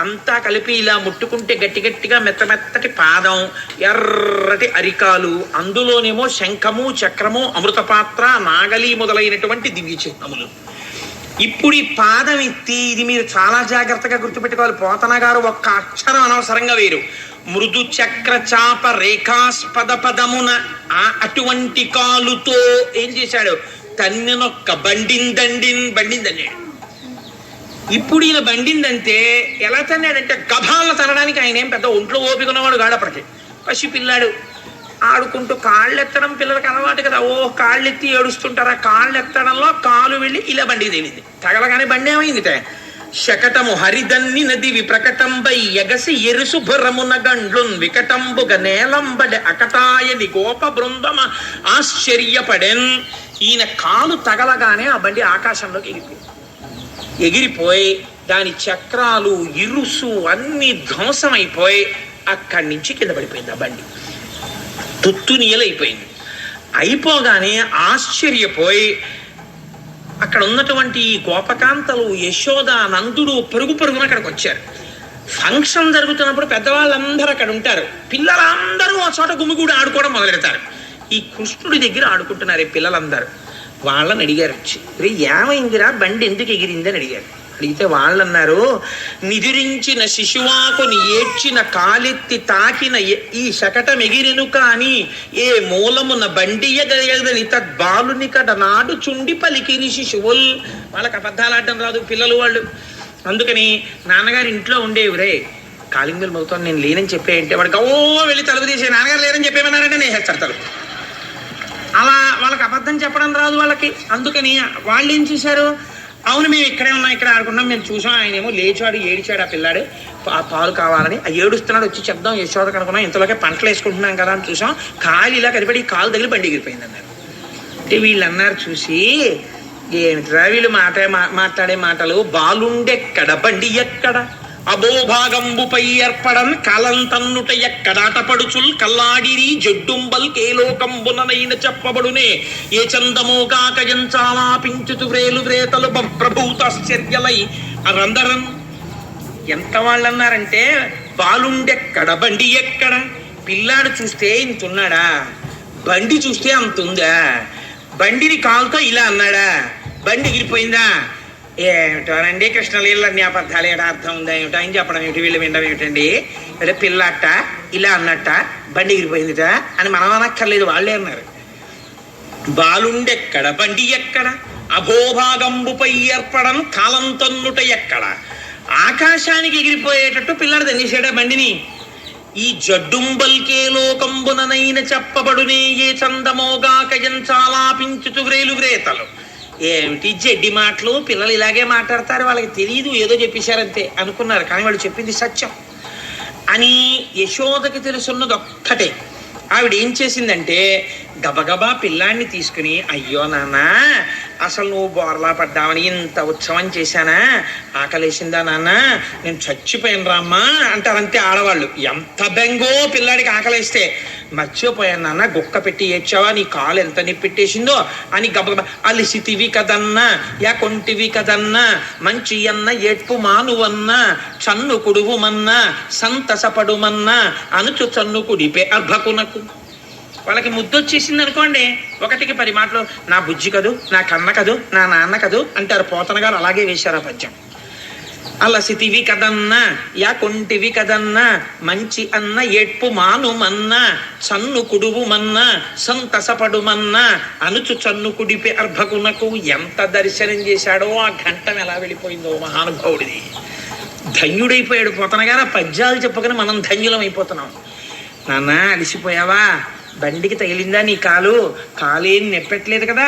అంతా కలిపి ఇలా ముట్టుకుంటే గట్టి గట్టిగా మెత్తమెత్తటి పాదం, ఎర్రటి అరికాలు, అందులోనేమో శంఖము చక్రము అమృతపాత్ర నాగలి మొదలైనటువంటి దివ్య చిహ్నములు. ఇప్పుడు ఈ పాదం ఎత్తి, ఇది మీరు చాలా జాగ్రత్తగా గుర్తుపెట్టుకోవాలి, పోతన గారు ఒక్క అక్షరం అనవసరంగా వేరు. మృదు చక్ర చాప రేఖాస్పద పదమున, అటువంటి కాలుతో ఏం చేశాడు, తన్నెనొక్క బండిందన్నాడు. ఇప్పుడు ఈయన బండిందంటే ఎలా తన్నాడంటే గభాలను తనడానికి ఆయన ఏం పెద్ద ఒంట్లో ఓపిక ఉన్నవాడు గాడప్పటికి. పసి పిల్లాడు ఆడుకుంటూ కాళ్ళు ఎత్తడం పిల్లలకి అలవాటు కదా, కాళ్ళు ఎత్తి ఏడుస్తుంటారా, కాళ్ళు ఎత్తడంలో కాలు వెళ్ళి ఇలా బండికి తేలింది, తగలగానే బండి ఏమైంది. శకటము హరిదన్ని నది విప్రకటంబై ఎగసి ఎరుసు భరమున గండ్లున్ వికటంబుగ నేలంబడి అకటాయని గోప బృందమ ఆశ్చర్యపడెన్. ఈయన కాలు తగలగానే ఆ బండి ఆకాశంలోకి ఎగిరిపోయి దాని చక్రాలు ఇరుసు అన్ని ధ్వంసమైపోయి అక్కడి నుంచి కింద పడిపోయింది. ఆ బండి తుత్తునియలైపోయింది. అయిపోగానే ఆశ్చర్యపోయి అక్కడ ఉన్నటువంటి గోపకాంతలు యశోద నందుడు పరుగున అక్కడికి వచ్చారు. ఫంక్షన్ జరుగుతున్నప్పుడు పెద్దవాళ్ళందరూ అక్కడ ఉంటారు, పిల్లలందరూ ఆ చోట గుమిగూడి ఆడుకోవడం మొదలెడతారు. ఈ కృష్ణుడి దగ్గర ఆడుకుంటున్నారు ఈ పిల్లలందరూ. వాళ్ళని అడిగారు, వచ్చి రే ఏమైందిరా, బండి ఎందుకు ఎగిరిందని అడిగారు. అడిగితే వాళ్ళు అన్నారు, నిదిరించిన శిశువాకుని ఏడ్చిన కాలెత్తి తాకిన ఈ శకటం ఎగిరెను కాని ఏ మూలమున బండియగదని తద్బాలుని కడ నాడు చుండి పలికిరి శిశువుల్. వాళ్ళకి అబద్ధాలు ఆడడం రాదు పిల్లలు వాళ్ళు. అందుకని నాన్నగారు ఇంట్లో ఉండేవిరే, కాలింగ్ బెల్ మోగుతాను నేను లేనని చెప్పేయంటే వాడికి వెళ్ళి తలుపు తీసే, నాన్నగారు లేరని చెప్పేమన్నారంటే నేను హెచ్చరు తలుపు. అలా వాళ్ళకి అబద్ధం చెప్పడం రాదు వాళ్ళకి. అందుకని వాళ్ళు ఏం చేశారు, అవును మేము ఇక్కడే ఉన్నాం, ఇక్కడ ఆడుకున్నాం, మేము చూసాం, ఆయన ఏమో లేచాడు ఏడిచాడు ఆ పిల్లాడు, ఆ పాలు కావాలని, ఆ ఏడుస్తున్నాడు, వచ్చి చెప్దాం యశోదకు అనుకున్నాం, ఇంతలోకే పంటలు వేసుకుంటున్నాం కదా అని చూసాం, కాలు ఇలా కదిపడి కాలు తగిలి బండి ఎగిరిపోయింది అన్నారు. అంటే వీళ్ళు అన్నారు చూసి, ఏమిట్రా వీళ్ళు మాట్లాడే మాటలు, బాలుండెక్కడ బండి ఎక్కడ, అబోభాగంబుపై ఏర్పడన్ కాలంతన్నుట ఎక్కడాటపడుచుల్ కల్లాడిరి జడ్డుంబల్ కేలోకంబుననైన చెప్పబడునే ఏ చందమోగాక ఎంచాలాపించుతు వ్రేలు వ్రేతలు ప్రభూతాశ్చర్యలై అరందరం. ఎంత వాళ్ళన్నారంటే బాలుండెక్కడ బండి ఎక్కడ, పిల్లాడు చూస్తే ఇంతున్నాడా, బండి చూస్తే అంతుందా, బండిని కాలుతో ఇలా అన్నాడా, బండి ఎగిరిపోయిందా, ఏమిటోనండి కృష్ణలీలన్నీ అబద్ధాలు ఏడా అర్థం ఉందా ఏమిటో ఆయన చెప్పడం ఏమిటి, వీళ్ళు వినడం ఏమిటండి, అంటే పిల్లట ఇలా అన్నట్ట బండి ఎగిరిపోయిందిట అని మనం అనక్కర్లేదు, వాళ్ళే అన్నారు. బాలుండెక్కడ బండి ఎక్కడ, అభోభాగంబుపై ఏర్పడం కాలం తన్నుట ఎక్కడ, ఆకాశానికి ఎగిరిపోయేటట్టు పిల్లాడు తన్నేసాడా బండిని. ఈ జడ్డుంబల్కే లోకంబుననైన చెప్పబడునే ఏ చందమోగాక ఎంచాలాపించుతు వ్రేలు వ్రేతలు. ఏమిటి జడ్డి మాటలు, పిల్లలు ఇలాగే మాట్లాడతారు, వాళ్ళకి తెలియదు, ఏదో చెప్పేశారంతే అనుకున్నారు, కానీ వాళ్ళు చెప్పింది సత్యం అని యశోదకి తెలుసున్నది ఒక్కటే. ఆవిడ ఏం చేసిందంటే గబగబా పిల్లాన్ని తీసుకుని, అయ్యో నాన్న, అసలు నువ్వు బోర్లా పడ్డావని ఇంత ఉత్సవం చేశానా, ఆకలేసిందా నాన్న, నేను చచ్చిపోయాను రామ్మా అంటారంతే ఆడవాళ్ళు. ఎంత బెంగో పిల్లాడికి ఆకలేస్తే, మర్చిపోయాను నాన్న, గుక్క పెట్టి ఏడ్చావా, నీ కాలు ఎంత నిప్పెట్టేసిందో అని గబగబా, అలిసితివి కదన్నా, యా కొంటివి కదన్నా, మంచి అన్న ఏడ్పు మానువన్నా, చన్ను కుడువుమన్నా, సంతసపడుమన్నా, అనుచు చన్ను కుడిపే అర్భకునకు. వాళ్ళకి ముద్దొచ్చేసింది అనుకోండి, ఒకటికి 10 మాటలు, నా బుజ్జి కదూ, నా కన్న కదూ, నా నాన్న కదూ అంటారు. పోతన గారు అలాగే వేశారు ఆ పద్యం. అలసితివి కదన్నా, యా కొంటివి కదన్నా, మంచి అన్న ఏడ్పు మానుమన్నా, చన్ను కుడువుమన్నా, సంతసపడుమన్నా, అనుచు చన్ను కుడిపే అర్భకునకు. ఎంత దర్శనం చేశాడో, ఆ ఘంటం ఎలా వెళ్ళిపోయిందో మహానుభావుడిది. ధన్యుడైపోయాడు పోతన గారు. ఆ పద్యాలు చెప్పగానే మనం ధన్యులం అయిపోతున్నాం. నాన్న అలిసిపోయావా, బండికి తగిలిందా నీ కాలు, కాలేం నెప్పట్లేదు కదా,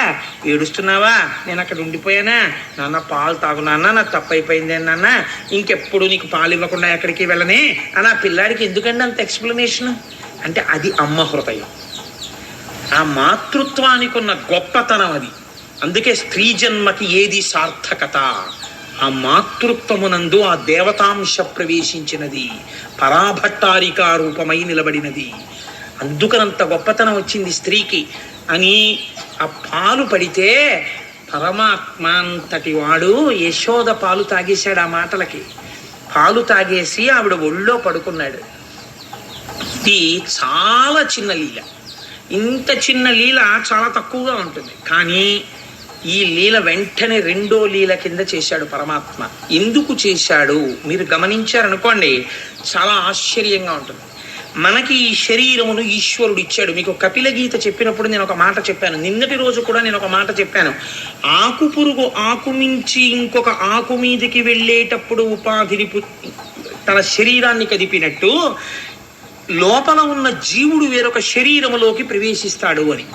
ఏడుస్తున్నావా, నేను అక్కడ ఉండిపోయానా, నాన్న పాలు తాగు నాన్న, నాకు తప్పైపోయింది నాన్న, ఇంకెప్పుడు నీకు పాలు ఇవ్వకుండా ఎక్కడికి వెళ్ళనే అని ఆ పిల్లాడికి ఎందుకండి అంత ఎక్స్ప్లెనేషన్ అంటే, అది అమ్మ హృదయం, ఆ మాతృత్వానికి ఉన్న గొప్పతనం అది. అందుకే స్త్రీ జన్మకి ఏది సార్థకత, ఆ మాతృత్వమునందు ఆ దేవతాంశ ప్రవేశించినది, పరాభట్టారికా రూపమై నిలబడినది. అందుకనంత గొప్పతనం వచ్చింది స్త్రీకి అని. ఆ పాలు పడితే పరమాత్మ అంతటి వాడు యశోద పాలు తాగేశాడు. ఆ మాటలకి పాలు తాగేసి ఆవిడ ఒళ్ళో పడుకున్నాడు. ఇది చాలా చిన్న లీల. ఇంత చిన్న లీల చాలా తక్కువగా ఉంటుంది, కానీ ఈ లీల వెంటనే 2వ లీల కింద చేశాడు పరమాత్మ. ఎందుకు చేశాడు మీరు గమనించారనుకోండి, చాలా ఆశ్చర్యంగా ఉంటుంది. మనకి ఈ శరీరమును ఈశ్వరుడు ఇచ్చాడు. మీకు కపిల గీత చెప్పినప్పుడు నేను ఒక మాట చెప్పాను, నిన్నటి రోజు కూడా నేను ఒక మాట చెప్పాను. ఆకు పురుగు ఆకు మించి ఇంకొక ఆకు మీదకి వెళ్ళేటప్పుడు ఉపాధిని తన శరీరాన్ని కదిపినట్టు లోపల ఉన్న జీవుడు వేరొక శరీరములోకి ప్రవేశిస్తాడు అని.